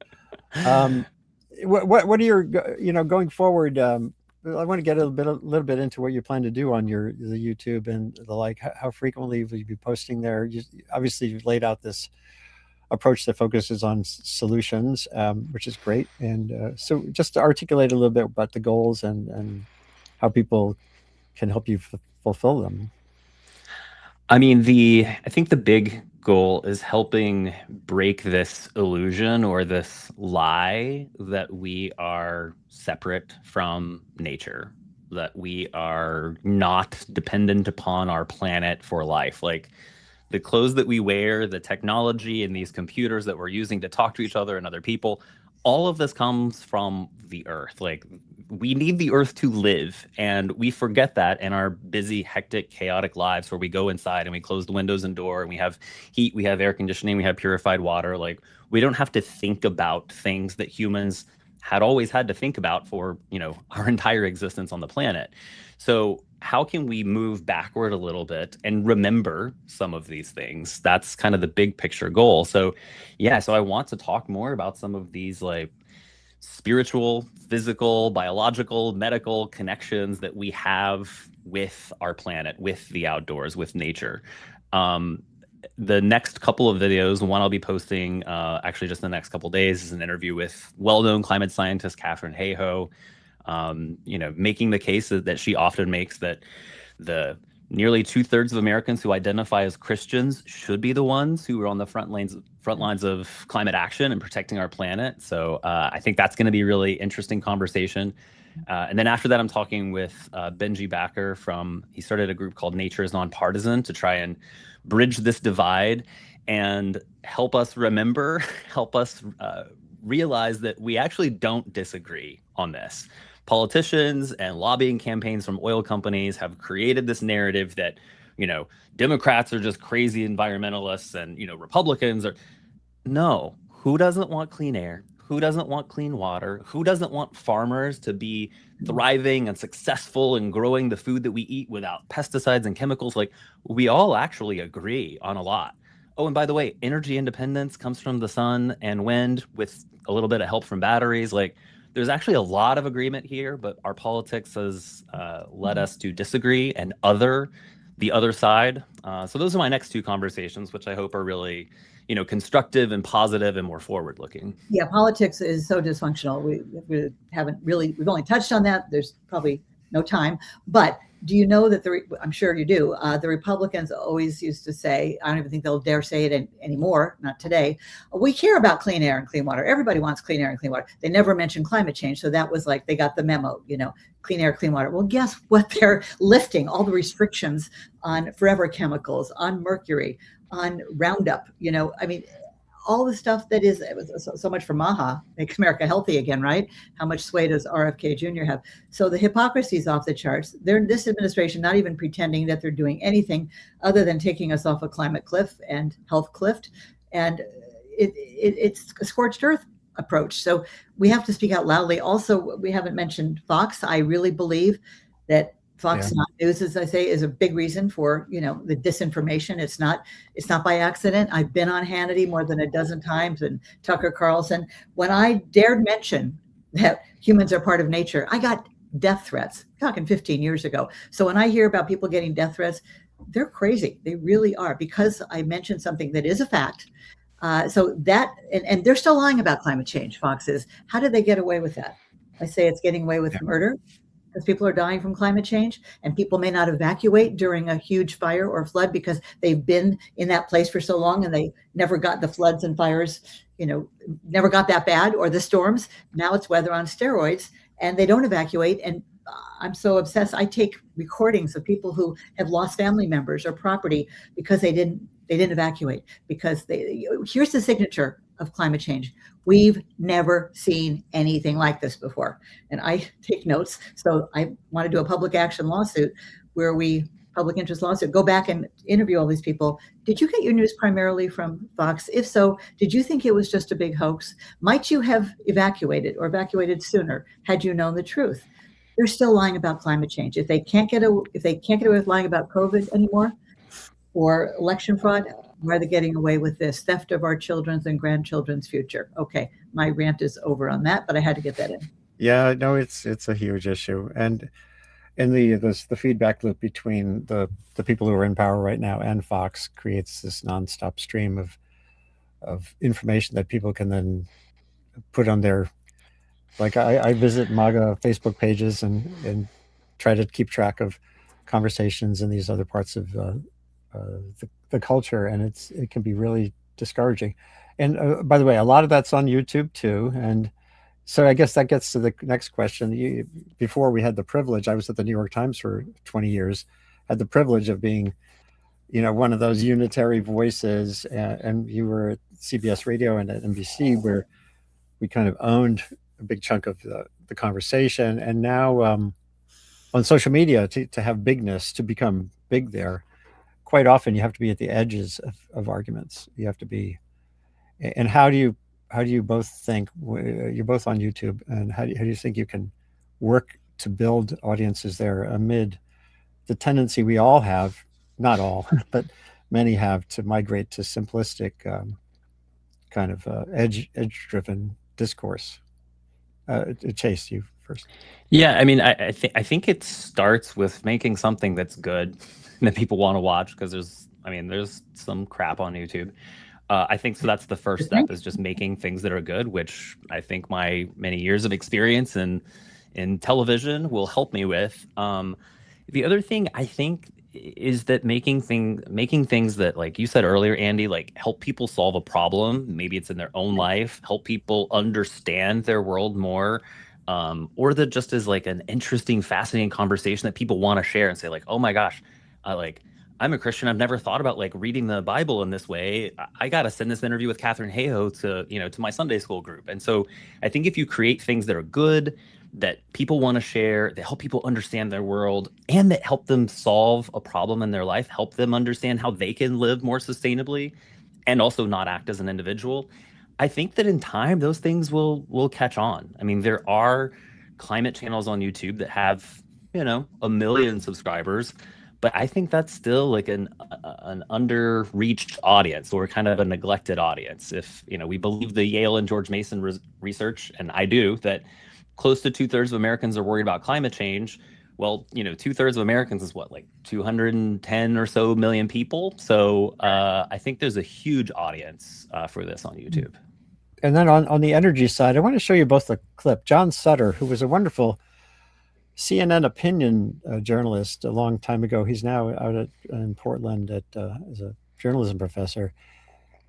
What are your, you know, going forward? I want to get a little bit into what you plan to do on the YouTube and the like. How frequently will you be posting there? Obviously, you've laid out this approach that focuses on solutions, which is great. And so, just to articulate a little bit about the goals and how people can help you fulfill them. I mean, I think the big goal is helping break this illusion or this lie that we are separate from nature, that we are not dependent upon our planet for life. Like the clothes that we wear, the technology and these computers that we're using to talk to each other and other people, all of this comes from the earth. Like we need the earth to live, and we forget that in our busy, hectic, chaotic lives where we go inside and we close the windows and door and we have heat, we have air conditioning, we have purified water. Like we don't have to think about things that humans had always had to think about for, you know, our entire existence on the planet. So how can we move backward a little bit and remember some of these things? That's kind of the big picture goal. So yeah, so I want to talk more about some of these like spiritual, physical, biological, medical connections that we have with our planet, with the outdoors, with nature. The next couple of videos, one I'll be posting actually just in the next couple of days, is an interview with well-known climate scientist Katharine Hayhoe, you know, making the case that she often makes that the nearly 2/3 of Americans who identify as Christians should be the ones who are on the front lines of climate action and protecting our planet. So I think that's going to be a really interesting conversation. And then after that, I'm talking with Benji Backer he started a group called Nature is Nonpartisan to try and bridge this divide and help us remember, help us realize that we actually don't disagree on this. Politicians and lobbying campaigns from oil companies have created this narrative that, you know, Democrats are just crazy environmentalists and, you know, Republicans are. No, who doesn't want clean air? Who doesn't want clean water? Who doesn't want farmers to be thriving and successful and growing the food that we eat without pesticides and chemicals? Like, we all actually agree on a lot. Oh, and by the way, energy independence comes from the sun and wind with a little bit of help from batteries. Like, there's actually a lot of agreement here, but our politics has led us to disagree and the other side. So those are my next two conversations, which I hope are really, you know, constructive and positive and more forward looking. Yeah, politics is so dysfunctional. We've only touched on that. There's probably no time, but do you know that I'm sure you do. The Republicans always used to say, I don't even think they'll dare say it anymore, not today. We care about clean air and clean water. Everybody wants clean air and clean water. They never mentioned climate change. So that was like, they got the memo, you know, clean air, clean water. Well, guess what? They're lifting all the restrictions on forever chemicals, on mercury, on Roundup. You know, I mean, all the stuff that is so much for Maha, makes America healthy again, right? How much sway does RFK Jr. have? So the hypocrisy is off the charts. This administration not even pretending that they're doing anything other than taking us off a climate cliff and health cliff. And it's a scorched earth approach. So we have to speak out loudly. Also, we haven't mentioned Fox. I really believe that Fox News, as I say, is a big reason for, the disinformation. It's not by accident. I've been on Hannity more than a dozen times, and Tucker Carlson. When I dared mention that humans are part of nature, I got death threats, talking 15 years ago. So when I hear about people getting death threats, they're crazy. They really are, because I mentioned something that is a fact. So that, and they're still lying about climate change, Fox is. How did they get away with that? I say it's getting away with murder, because people are dying from climate change, and people may not evacuate during a huge fire or flood because they've been in that place for so long and they never got the floods and fires, never got that bad, or the storms. Now it's weather on steroids, and they don't evacuate. And I'm so obsessed. I take recordings of people who have lost family members or property because they didn't evacuate, because here's the signature of climate change. We've never seen anything like this before. And I take notes. So I want to do a public action lawsuit public interest lawsuit, go back and interview all these people. Did you get your news primarily from Fox? If so, did you think it was just a big hoax? Might you have evacuated or evacuated sooner had you known the truth? They're still lying about climate change. If they can't get away with lying about COVID anymore, or election fraud, why are they getting away with this theft of our children's and grandchildren's future? Okay, my rant is over on that, but I had to get that in. Yeah, no, it's a huge issue, and the feedback loop between the people who are in power right now and Fox creates this nonstop stream of information that people can then put on their, like I visit MAGA Facebook pages and try to keep track of conversations in these other parts of the culture, and it can be really discouraging. And by the way, a lot of that's on YouTube too. And so I guess that gets to the next question. Before we had the privilege, I was at the New York Times for 20 years, had the privilege of being, one of those unitary voices, and you were at CBS Radio and at NBC, where we kind of owned a big chunk of the conversation. And now on social media, to have bigness, to become big there, quite often you have to be at the edges of arguments. You have to be, and how do you both think, you're both on YouTube, and how do you think you can work to build audiences there amid the tendency we all have, not all, but many have, to migrate to simplistic kind of edge-driven discourse? Chase, you first. Yeah, I mean, I think it starts with making something that's good that people want to watch, because there's some crap on YouTube. I think so. That's the first step, is just making things that are good, which I think my many years of experience in television will help me with. The other thing I think is that making things that, like you said earlier, Andy, like help people solve a problem. Maybe it's in their own life, help people understand their world more. Or that just is like an interesting, fascinating conversation that people want to share and say, like, oh my gosh, I'm a Christian. I've never thought about like reading the Bible in this way. I got to send this interview with Catherine Hayhoe to my Sunday school group. And so I think if you create things that are good, that people want to share, that help people understand their world, and that help them solve a problem in their life, help them understand how they can live more sustainably and also not act as an individual, I think that in time, those things will catch on. I mean, there are climate channels on YouTube that have, 1 million subscribers, but I think that's still like an under-reached audience, or kind of a neglected audience. If, we believe the Yale and George Mason research, and I do, that close to 2/3 of Americans are worried about climate change. Well, 2/3 of Americans is what, like 210 or so million people. So I think there's a huge audience for this on YouTube. And then on the energy side, I want to show you both a clip. John Sutter, who was a wonderful CNN opinion journalist a long time ago. He's now out in Portland as a journalism professor.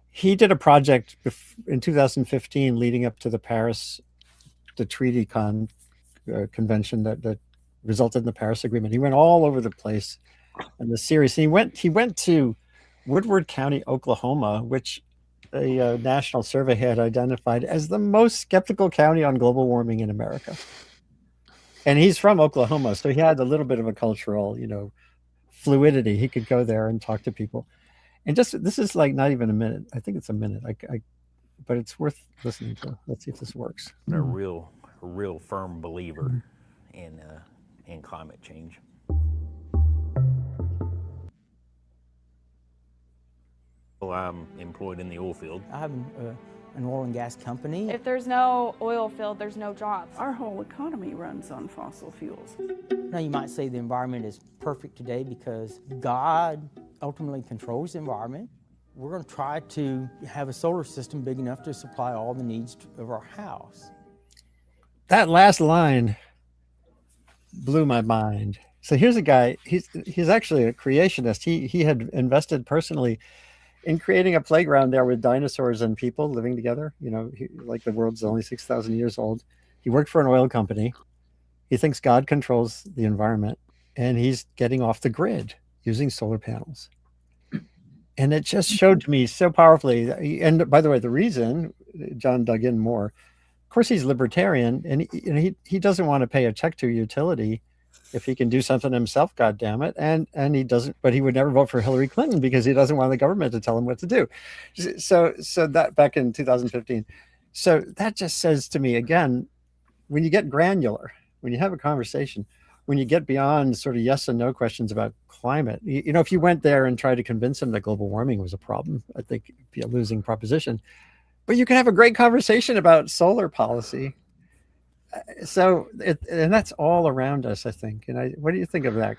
He did a project in 2015 leading up to the treaty convention that resulted in the Paris Agreement. He went all over the place in the series. He went to Woodward County, Oklahoma, which a national survey had identified as the most skeptical county on global warming in America. And he's from Oklahoma, so he had a little bit of a cultural, fluidity. He could go there and talk to people. And this is like not even a minute. I think it's a minute. But it's worth listening to. Let's see if this works. A real firm believer in climate change. Well, I'm employed in the oil field. I have an oil and gas company. If there's no oil field, there's no jobs. Our whole economy runs on fossil fuels. Now you might say the environment is perfect today because God ultimately controls the environment. We're going to try to have a solar system big enough to supply all the needs of our house. That last line blew my mind. So here's a guy, he's actually a creationist. He had invested personally in creating a playground there with dinosaurs and people living together. Like the world's only 6,000 years old. He worked for an oil company. He thinks God controls the environment, and he's getting off the grid using solar panels. And it just showed to me so powerfully. And by the way, the reason, John dug in more, of course, he's libertarian, and he doesn't want to pay a check to a utility if he can do something himself, God damn it. And he doesn't, but he would never vote for Hillary Clinton because he doesn't want the government to tell him what to do. So that back in 2015. So that just says to me, again, when you get granular, when you have a conversation, when you get beyond sort of yes and no questions about climate, if you went there and tried to convince him that global warming was a problem, I think it'd be a losing proposition. But you can have a great conversation about solar policy. And that's all around us, I think. And what do you think of that?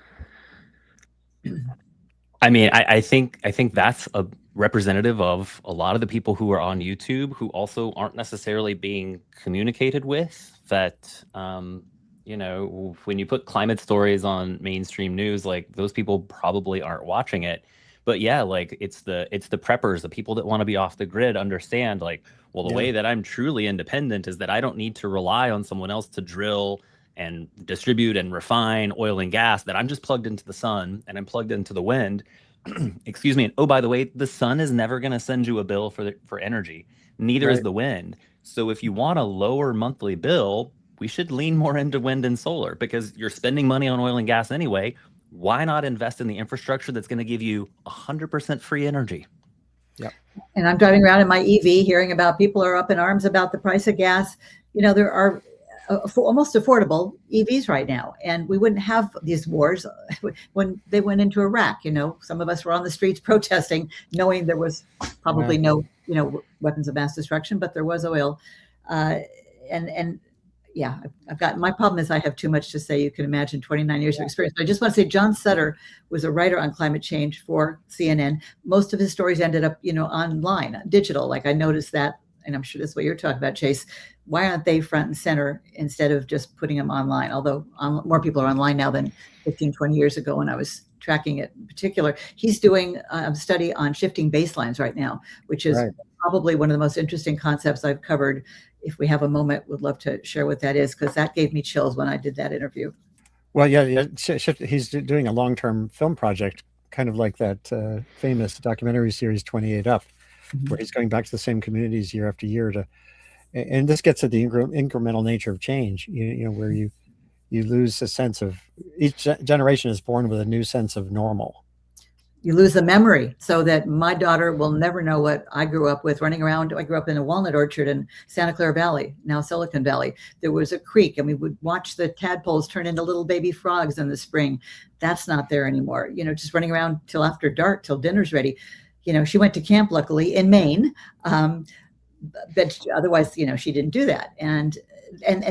I mean, I think that's a representative of a lot of the people who are on YouTube who also aren't necessarily being communicated with. That when you put climate stories on mainstream news, like those people probably aren't watching it. But yeah, like it's the preppers, the people that want to be off the grid understand, like, well, the way that I'm truly independent is that I don't need to rely on someone else to drill and distribute and refine oil and gas, that I'm just plugged into the sun and I'm plugged into the wind. Excuse me. And oh, by the way, the sun is never going to send you a bill for energy. Neither is the wind. So if you want a lower monthly bill, we should lean more into wind and solar because you're spending money on oil and gas anyway. Why not invest in the infrastructure that's going to give you 100% free energy? Yep. And I'm driving around in my EV, hearing about people are up in arms about the price of gas. There are almost affordable EVs right now, and we wouldn't have these wars when they went into Iraq. Some of us were on the streets protesting, knowing there was probably no, weapons of mass destruction, but there was oil, yeah, I've got, my problem is I have too much to say. You can imagine 29 years of experience. I just want to say John Sutter was a writer on climate change for CNN. Most of his stories ended up, online, digital. Like I noticed that, and I'm sure that's what you're talking about, Chase. Why aren't they front and center instead of just putting them online? Although more people are online now than 15, 20 years ago when I was tracking it in particular. He's doing a study on shifting baselines right now, which is probably one of the most interesting concepts I've covered. If we have a moment, would love to share what that is, because that gave me chills when I did that interview. Well, yeah, he's doing a long-term film project, kind of like that famous documentary series 28 Up, where he's going back to the same communities year after year and this gets at the incremental nature of change, where you lose a sense of, each generation is born with a new sense of normal. You lose the memory, so that my daughter will never know what I grew up with running around. I grew up in a walnut orchard in Santa Clara Valley, now Silicon Valley. There was a creek, and we would watch the tadpoles turn into little baby frogs in the spring. That's not there anymore. Just running around till after dark, till dinner's ready. She went to camp, luckily, in Maine. But otherwise, she didn't do that. And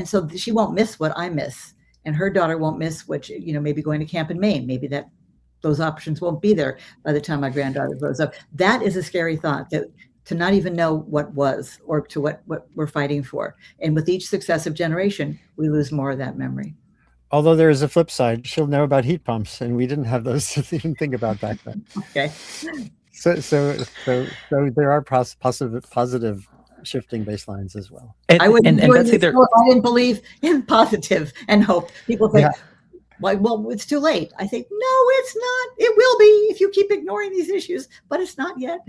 so she won't miss what I miss. And her daughter won't miss what, maybe going to camp in Maine. Maybe those options won't be there by the time my granddaughter grows up. That is a scary thought, that to not even know what was, or to what we're fighting for. And with each successive generation, we lose more of that memory. Although there is a flip side, she'll know about heat pumps, and we didn't have those to even think about back then. Okay. So there are positive shifting baselines as well. I wouldn't do it if I didn't believe in positive and hope. People think, well, it's too late. I think, no, it's not. It will be if you keep ignoring these issues, but it's not yet.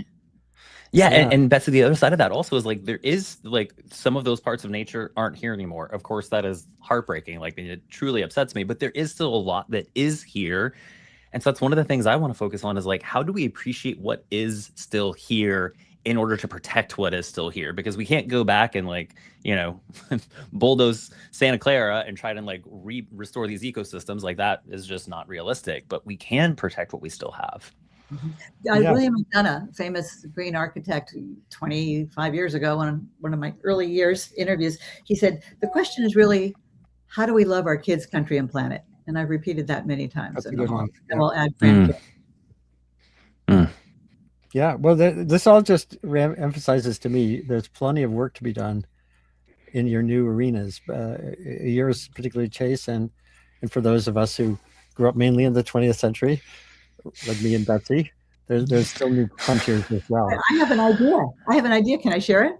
Yeah, Yeah. and Betsy, the other side of that also is like there is like some of those parts of nature aren't here anymore. Of course, that is heartbreaking. Like it truly upsets me, but there is still a lot that is here. And so that's one of the things I want to focus on is like, how do we appreciate what is still here in order to protect what is still here? Because we can't go back and like, bulldoze Santa Clara and try to like restore these ecosystems. Like that is just not realistic, but we can protect what we still have. William McDonough, famous green architect, 25 years ago, on one of my early years interviews, he said, the question is really, how do we love our kids, country, and planet? And I've repeated that many times. That's a good one. And we'll add grandkids. Yeah, well, this all just emphasizes to me there's plenty of work to be done in your new arenas. Yours, particularly Chase, and for those of us who grew up mainly in the 20th century, like me and Betsy, there's still new frontiers as well. I have an idea. Can I share it?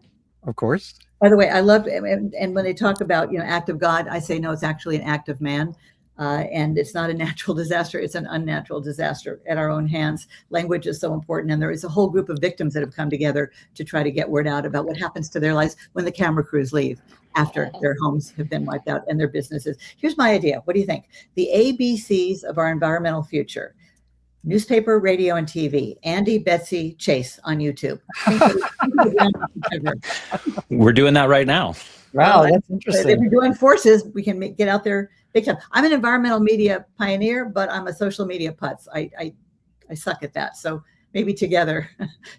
Of course. By the way, I love, and when they talk about, act of God, I say, no, it's actually an act of man. And it's not a natural disaster. It's an unnatural disaster at our own hands. Language is so important. And there is a whole group of victims that have come together to try to get word out about what happens to their lives when the camera crews leave after their homes have been wiped out and their businesses. Here's my idea. What do you think? The ABCs of our environmental future: newspaper, radio, and TV. Andy, Betsy, Chase on YouTube. We're doing that right now. Wow, that's interesting. If we're doing forces, we can get out there big time. I'm an environmental media pioneer, but I'm a social media putz. I suck at that. So maybe together.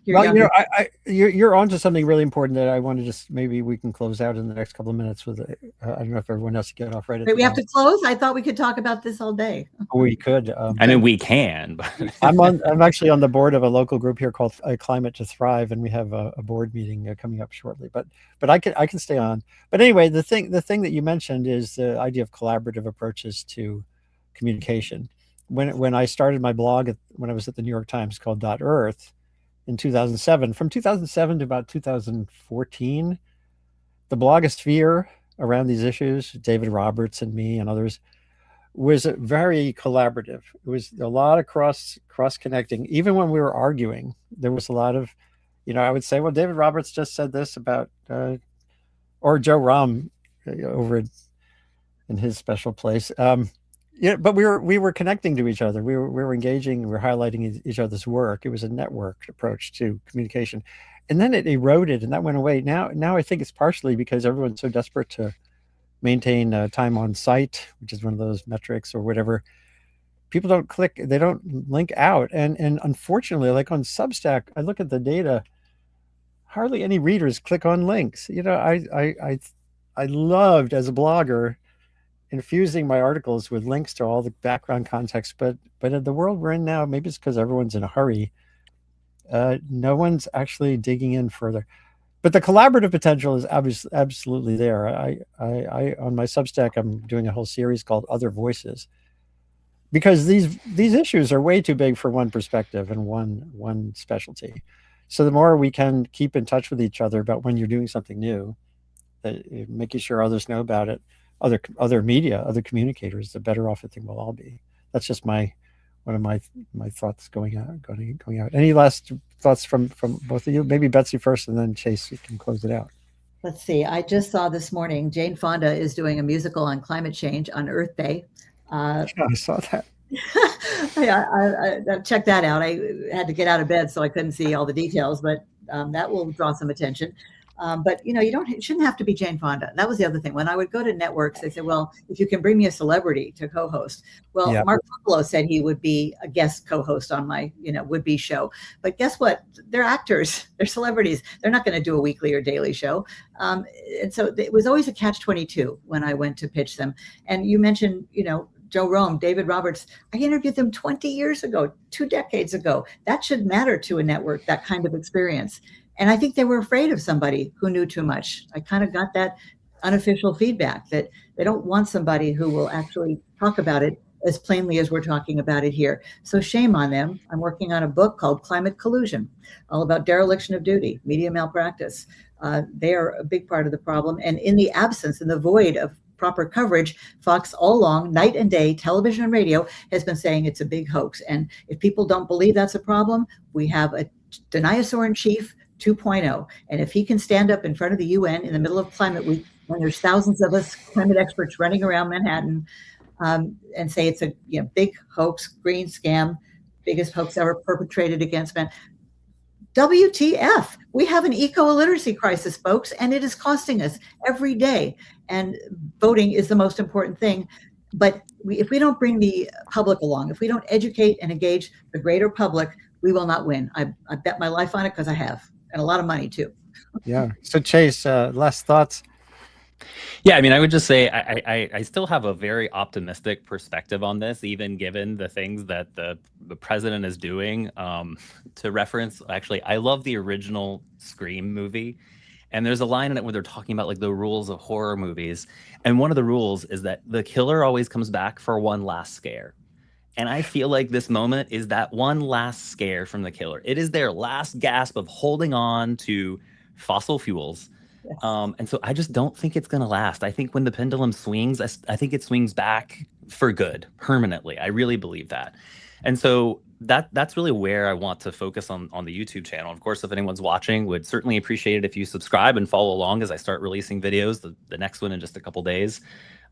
You're onto something really important that I want to just, maybe we can close out in the next couple of minutes with. I don't know if everyone has to get off right. Wait, we have to close? I thought we could talk about this all day. We could. I mean, we can. But I'm actually on the board of a local group here called Climate to Thrive, and we have a board meeting coming up shortly. But I can stay on. But anyway, the thing that you mentioned is the idea of collaborative approaches to communication. When I started my blog when I was at the New York Times called .earth in 2007, from 2007 to about 2014, the blogosphere around these issues, David Roberts and me and others, was very collaborative. It was a lot of cross connecting. Even when we were arguing, there was a lot of, I would say, well, David Roberts just said this about, or Joe Rahm over in his special place. But we were connecting to each other. We were engaging. We were highlighting each other's work. It was a networked approach to communication, and then it eroded, and that went away. Now I think it's partially because everyone's so desperate to maintain time on site, which is one of those metrics or whatever. People don't click. They don't link out, and unfortunately, like on Substack, I look at the data. Hardly any readers click on links. I loved, as a blogger, infusing my articles with links to all the background context, but in the world we're in now, maybe it's because everyone's in a hurry, no one's actually digging in further. But the collaborative potential is absolutely there. I on my Substack, I'm doing a whole series called Other Voices, because these issues are way too big for one perspective and one specialty. So the more we can keep in touch with each other about when you're doing something new, making sure others know about it, other media, other communicators, the better off I think we'll all be. That's just one of my thoughts going out. Any last thoughts from both of you? Maybe Betsy first, and then Chase, you can close it out. Let's see. I just saw this morning Jane Fonda is doing a musical on climate change on Earth Day. I saw that. I checked that out. I had to get out of bed, so I couldn't see all the details, but that will draw some attention. But you shouldn't have to be Jane Fonda. That was the other thing. When I would go to networks, they said, well, if you can bring me a celebrity to co-host. Well, yeah. Mark Ruffalo said he would be a guest co-host on my, would-be show. But guess what? They're actors. They're celebrities. They're not going to do a weekly or daily show. And so it was always a catch-22 when I went to pitch them. And you mentioned, Joe Rahm, David Roberts, I interviewed them 20 years ago, 2 decades ago. That should matter to a network, that kind of experience. And I think they were afraid of somebody who knew too much. I kind of got that unofficial feedback that they don't want somebody who will actually talk about it as plainly as we're talking about it here. So shame on them. I'm working on a book called Climate Collusion, all about dereliction of duty, media malpractice. They are a big part of the problem. And in the absence, in the void of proper coverage, Fox all along, night and day, television and radio, has been saying it's a big hoax. And if people don't believe that's a problem, we have a dinosaur in chief 2.0. And if he can stand up in front of the UN in the middle of Climate Week, when there's thousands of us climate experts running around Manhattan, and say it's a big hoax, green scam, biggest hoax ever perpetrated against men. WTF? We have an eco-illiteracy crisis, folks, and it is costing us every day. And voting is the most important thing. But if we don't bring the public along, if we don't educate and engage the greater public, we will not win. I bet my life on it because I have, and a lot of money too. Yeah. So Chase, last thoughts? Yeah, I mean, I would just say I still have a very optimistic perspective on this, even given the things that the president is doing. To reference, actually, I love the original Scream movie. And there's a line in it where they're talking about like the rules of horror movies. And one of the rules is that the killer always comes back for one last scare. And I feel like this moment is that one last scare from the killer. It is their last gasp of holding on to fossil fuels. Yes. And so I just don't think it's going to last. I think when the pendulum swings, I think it swings back for good, permanently. I really believe that. And so that's really where I want to focus on the YouTube channel. Of course, if anyone's watching, would certainly appreciate it if you subscribe and follow along as I start releasing videos, the next one in just a couple days.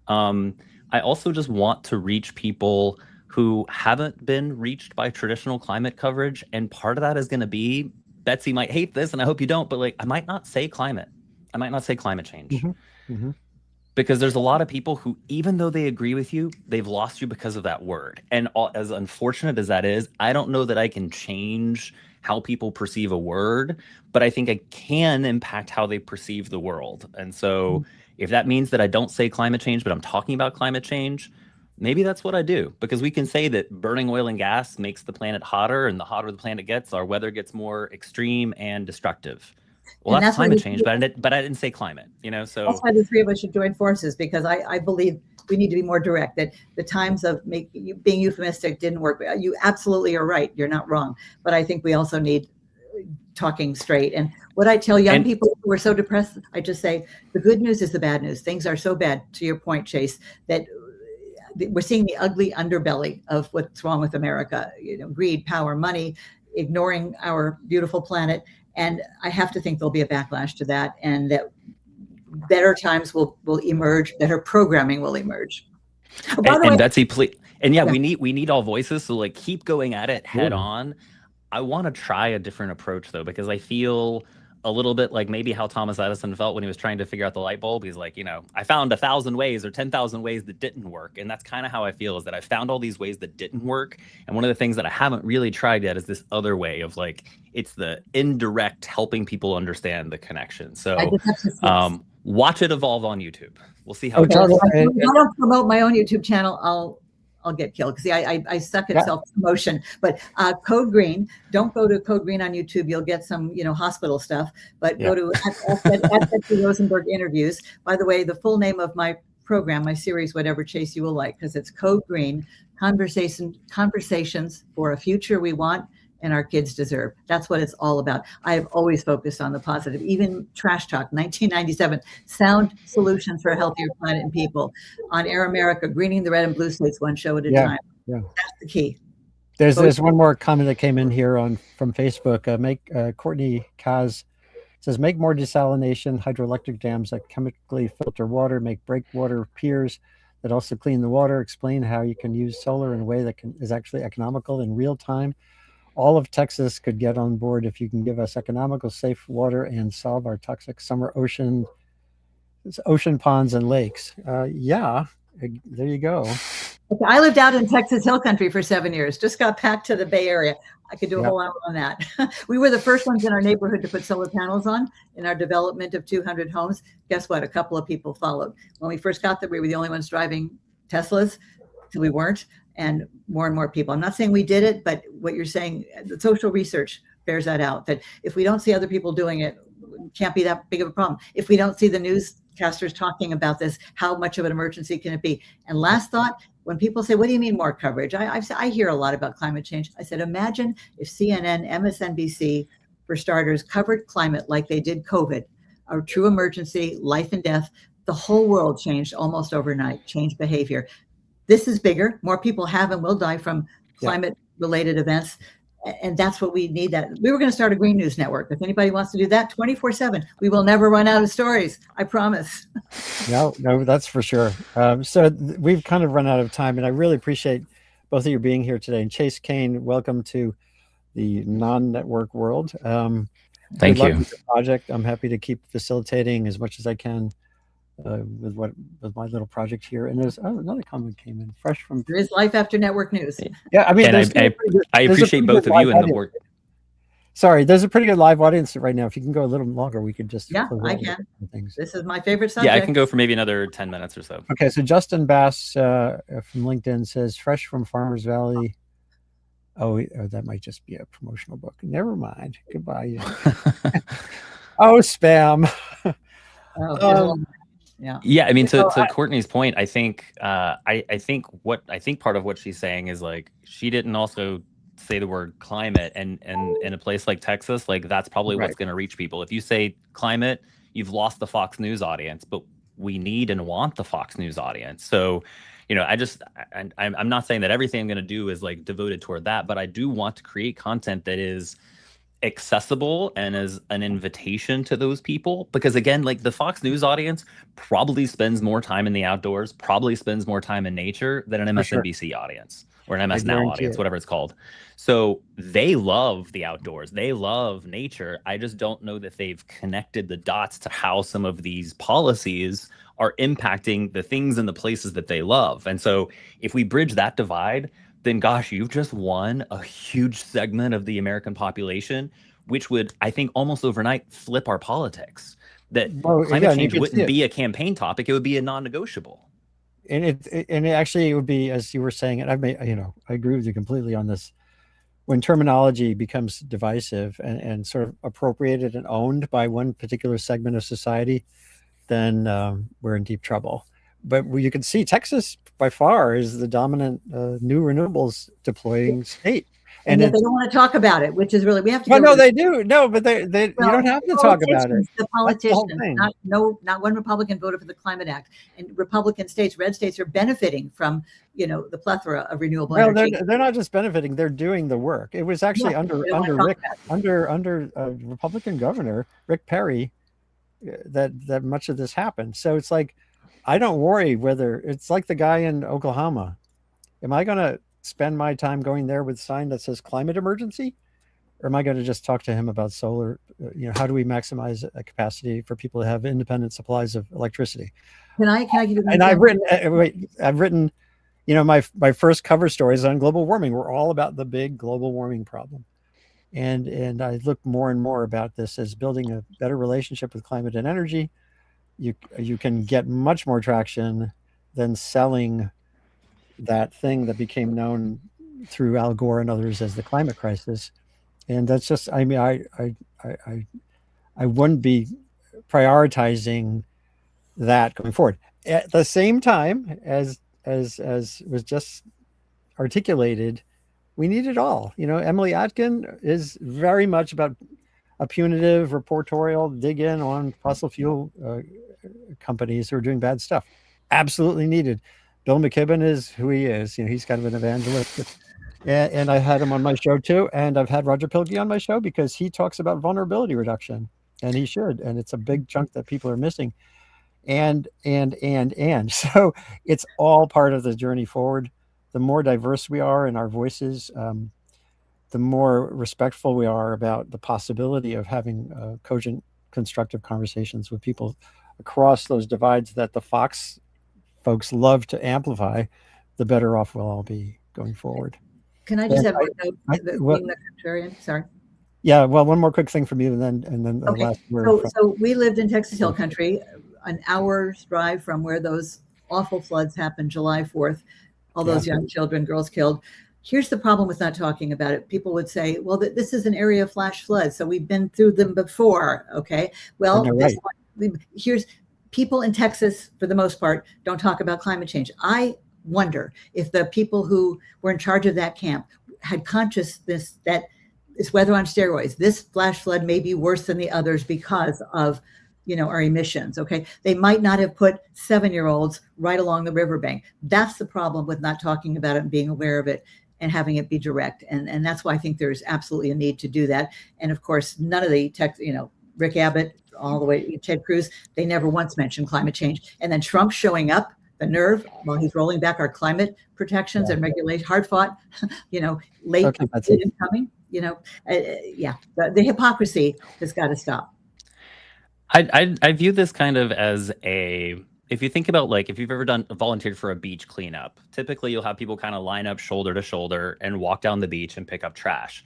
I also just want to reach people who haven't been reached by traditional climate coverage. And part of that is going to be, Betsy might hate this, and I hope you don't, but like, I might not say climate. I might not say climate change. Mm-hmm. Mm-hmm. Because there's a lot of people who, even though they agree with you, they've lost you because of that word. And as unfortunate as that is, I don't know that I can change how people perceive a word, but I think I can impact how they perceive the world. And so if that means that I don't say climate change, but I'm talking about climate change, maybe that's what I do. Because we can say that burning oil and gas makes the planet hotter, and the hotter the planet gets, our weather gets more extreme and destructive. Well, that's climate change, but I didn't say climate, so that's why the three of us should join forces, because I believe we need to be more direct, that the times of being euphemistic didn't work. You absolutely are right. You're not wrong. But I think we also need talking straight. And what I tell young people who are so depressed, I just say, the good news is the bad news. Things are so bad, to your point, Chase, that we're seeing the ugly underbelly of what's wrong with America, greed, power, money, ignoring our beautiful planet. And I have to think there'll be a backlash to that, and that better times will emerge, better programming will emerge. Oh, by the way, Betsy, please, and yeah, we need all voices. So like, keep going at it head on. I want to try a different approach though, because I feel a little bit like maybe how Thomas Edison felt when he was trying to figure out the light bulb. He's like, I found 1,000 ways or 10,000 ways that didn't work. And that's kind of how I feel, is that I found all these ways that didn't work. And one of the things that I haven't really tried yet is this other way of like, it's the indirect helping people understand the connection. So watch it evolve on YouTube. We'll see how it goes. If I don't promote my own YouTube channel, I'll get killed. See, I suck at self-promotion. But Code Green, don't go to Code Green on YouTube. You'll get some, hospital stuff. But go to at Betsy Rosenberg Interviews. By the way, the full name of my program, my series, whatever, Chase, you will like, because it's Code Green, Conversations for a Future We Want and Our Kids Deserve. That's what it's all about. I have always focused on the positive. Even Trash Talk, 1997, sound solutions for a healthier planet and people. On Air America, greening the red and blue states one show at a time. Yeah. That's the key. There's one more comment that came in here from Facebook. Courtney Kaz says, make more desalination hydroelectric dams that chemically filter water, make breakwater piers that also clean the water, explain how you can use solar in a way that is actually economical in real time. All of Texas could get on board if you can give us economical, safe water and solve our toxic summer ocean ponds and lakes. There you go. I lived out in Texas Hill Country for 7 years. Just got back to the Bay Area. I could do a whole hour on that. We were the first ones in our neighborhood to put solar panels on in our development of 200 homes. Guess what? A couple of people followed. When we first got there, we were the only ones driving Teslas. So we weren't. And more people. I'm not saying we did it, but what you're saying, the social research bears that out, that if we don't see other people doing it, it can't be that big of a problem. If we don't see the newscasters talking about this, how much of an emergency can it be? And last thought, when people say, what do you mean more coverage? I hear a lot about climate change. I said, imagine if CNN, MSNBC, for starters, covered climate like they did COVID, a true emergency, life and death. The whole world changed almost overnight, changed behavior. This is bigger. More people have and will die from climate-related events. And that's what we need. That we were going to start a green news network. If anybody wants to do that 24/7, we will never run out of stories. I promise. No, that's for sure. We've kind of run out of time, and I really appreciate both of you being here today. And Chase Cain, welcome to the non-network world. Thank good luck you. with the project. I'm happy to keep facilitating as much as I can with my little project here. And there's another comment came in, fresh from. There is life after network news. Yeah, I mean, and I appreciate both of you in the work. Sorry, there's a pretty good live audience right now. If you can go a little longer, we could just. Yeah, I can. This is my favorite subject. Yeah, I can go for maybe another 10 minutes or so. Okay, so Justin Bass from LinkedIn says, fresh from Farmers Valley. Oh, that might just be a promotional book. Never mind. Goodbye. Oh, spam. Yeah, I mean, to Courtney's point, I think I think part of what she's saying is like she didn't also say the word climate, and in a place like Texas, like that's probably what's going to reach people. If you say climate, you've lost the Fox News audience, but we need and want the Fox News audience. So, you know, I'm not saying that everything I'm going to do is like devoted toward that, but I do want to create content that is accessible and as an invitation to those people, because again, like the Fox News audience probably spends more time in the outdoors, probably spends more time in nature than an MSNBC audience or an MS Now audience, whatever it's called. So they love the outdoors, they love nature. I just don't know that they've connected the dots to how some of these policies are impacting the things and the places that they love. And so if we bridge that divide, then gosh, you've just won a huge segment of the American population, which would, I think, almost overnight flip our politics. That climate change wouldn't be a campaign topic; it would be a non-negotiable. And it actually would be, as you were saying, and I agree with you completely on this. When terminology becomes divisive and sort of appropriated and owned by one particular segment of society, then we're in deep trouble. But you can see Texas by far is the dominant new renewables deploying state. And yet they don't want to talk about it, which is really, we have to. Well, no, they do. No, but you don't have to talk about it. The politicians, not one Republican voted for the Climate Act, and Republican states, red states, are benefiting from the plethora of renewable energy. They're not just benefiting; they're doing the work. It was actually under Republican governor Rick Perry that much of this happened. So it's like, I don't worry whether it's like the guy in Oklahoma. Am I going to spend my time going there with a sign that says climate emergency? Or am I going to just talk to him about solar? How do we maximize a capacity for people to have independent supplies of electricity? Can I give you and I've written, my first cover stories on global warming were all about the big global warming problem. And I look more and more about this as building a better relationship with climate and energy. You can get much more traction than selling that thing that became known through Al Gore and others as the climate crisis. And that's just, I mean, I wouldn't be prioritizing that going forward. At the same time, as was just articulated, we need it all. Emily Atkin is very much about a punitive reportorial dig in on fossil fuel companies who are doing bad stuff. Absolutely needed. Bill McKibben is who he is. He's kind of an evangelist. And I had him on my show too. And I've had Roger Pilkey on my show because he talks about vulnerability reduction, and he should. And it's a big chunk that people are missing. And so it's all part of the journey forward. The more diverse we are in our voices, the more respectful we are about the possibility of having cogent, constructive conversations with people across those divides that the Fox folks love to amplify, the better off we'll all be going forward. Can I just have a note? Being the contrarian, sorry. Yeah, well, one more quick thing from you, and then the last word. So we lived in Texas Hill Country, an hour's drive from where those awful floods happened July 4th, all those young children, girls killed. Here's the problem with not talking about it. People would say, well, this is an area of flash floods, so we've been through them before, okay? Well, here's people in Texas, for the most part, don't talk about climate change. I wonder if the people who were in charge of that camp had consciousness that it's weather on steroids. This flash flood may be worse than the others because of our emissions, okay? They might not have put 7-year-olds right along the riverbank. That's the problem with not talking about it and being aware of it. and having it be direct. And that's why I think there's absolutely a need to do that. And of course, none of the tech, Rick Abbott, all the way Ted Cruz, they never once mentioned climate change. And then Trump showing up, the nerve, while he's rolling back our climate protections and regulation, hard fought, late incoming, the hypocrisy has got to stop. I view this kind of as if you think about, like, if you've ever volunteered for a beach cleanup, typically you'll have people kind of line up shoulder to shoulder and walk down the beach and pick up trash.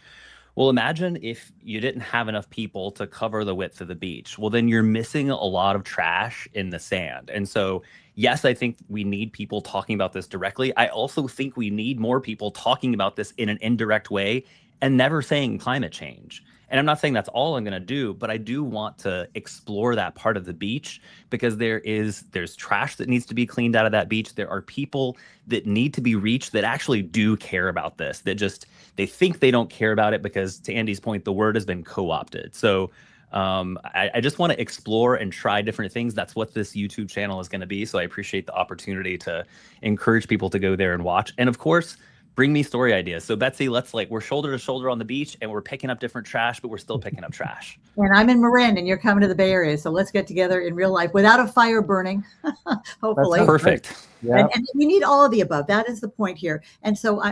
Well, imagine if you didn't have enough people to cover the width of the beach. Well, then you're missing a lot of trash in the sand. And so, yes, I think we need people talking about this directly. I also think we need more people talking about this in an indirect way and never saying climate change. And I'm not saying that's all I'm going to do, but I do want to explore that part of the beach, because there's trash that needs to be cleaned out of that beach. There are people that need to be reached that actually do care about this, that they think they don't care about it because, to Andy's point, the word has been co-opted. So I just want to explore and try different things. That's what this YouTube channel is going to be. So I appreciate the opportunity to encourage people to go there and watch. And of course, bring me story ideas. So Betsy, we're shoulder to shoulder on the beach and we're picking up different trash, but we're still picking up trash. And I'm in Marin and you're coming to the Bay Area. So let's get together in real life without a fire burning, hopefully. That's perfect. Yeah. And we need all of the above. That is the point here. And so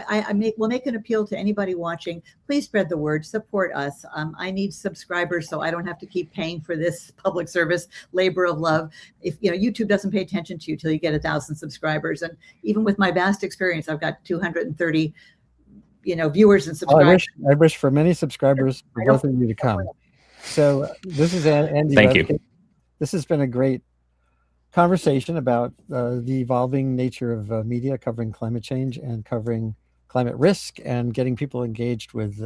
we'll make an appeal to anybody watching. Please spread the word, support us. I need subscribers so I don't have to keep paying for this public service labor of love. If YouTube doesn't pay attention to you till you get 1,000 subscribers. And even with my vast experience, I've got 230 viewers and subscribers. I wish for many subscribers for both of you to come. So this is Andy. Thank you. This has been a great conversation about the evolving nature of media covering climate change and covering climate risk and getting people engaged with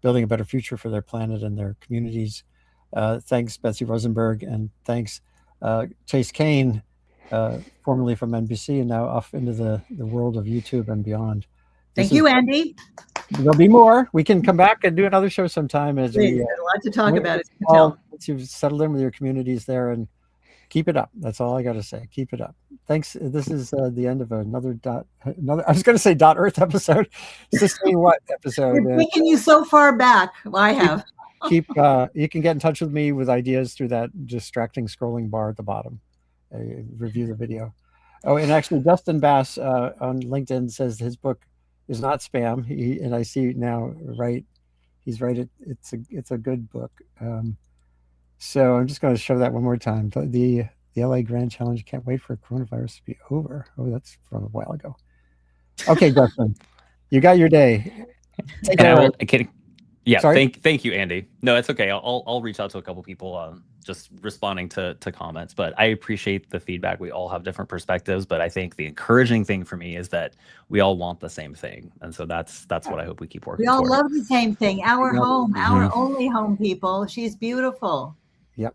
building a better future for their planet and their communities. Thanks, Betsy Rosenberg, and thanks, Chase Cain, formerly from NBC and now off into the world of YouTube and beyond. Thank you, Andy. There'll be more. We can come back and do another show sometime as we a lot to talk about. Once you've settled in with your communities there, and keep it up. That's all I got to say. Keep it up. Thanks. This is the end of another. I was going to say .Earth episode. Sustain what episode? We're taking you so far back. Well, I have. You can get in touch with me with ideas through that distracting scrolling bar at the bottom. Review the video. Oh, and actually, Dustin Bass on LinkedIn says his book is not spam. And I see now, right? He's right. It's a good book. So I'm just going to show that one more time. The LA Grand Challenge. Can't wait for coronavirus to be over. Oh, that's from a while ago. Okay, Dustin, you got your day. Take care. Yeah, thank you, Andy. No, it's okay. I'll reach out to a couple people, just responding to comments. But I appreciate the feedback. We all have different perspectives, but I think the encouraging thing for me is that we all want the same thing, and so that's what I hope we keep working. We all love the same thing. Our home, our only home, people. She's beautiful. Yep.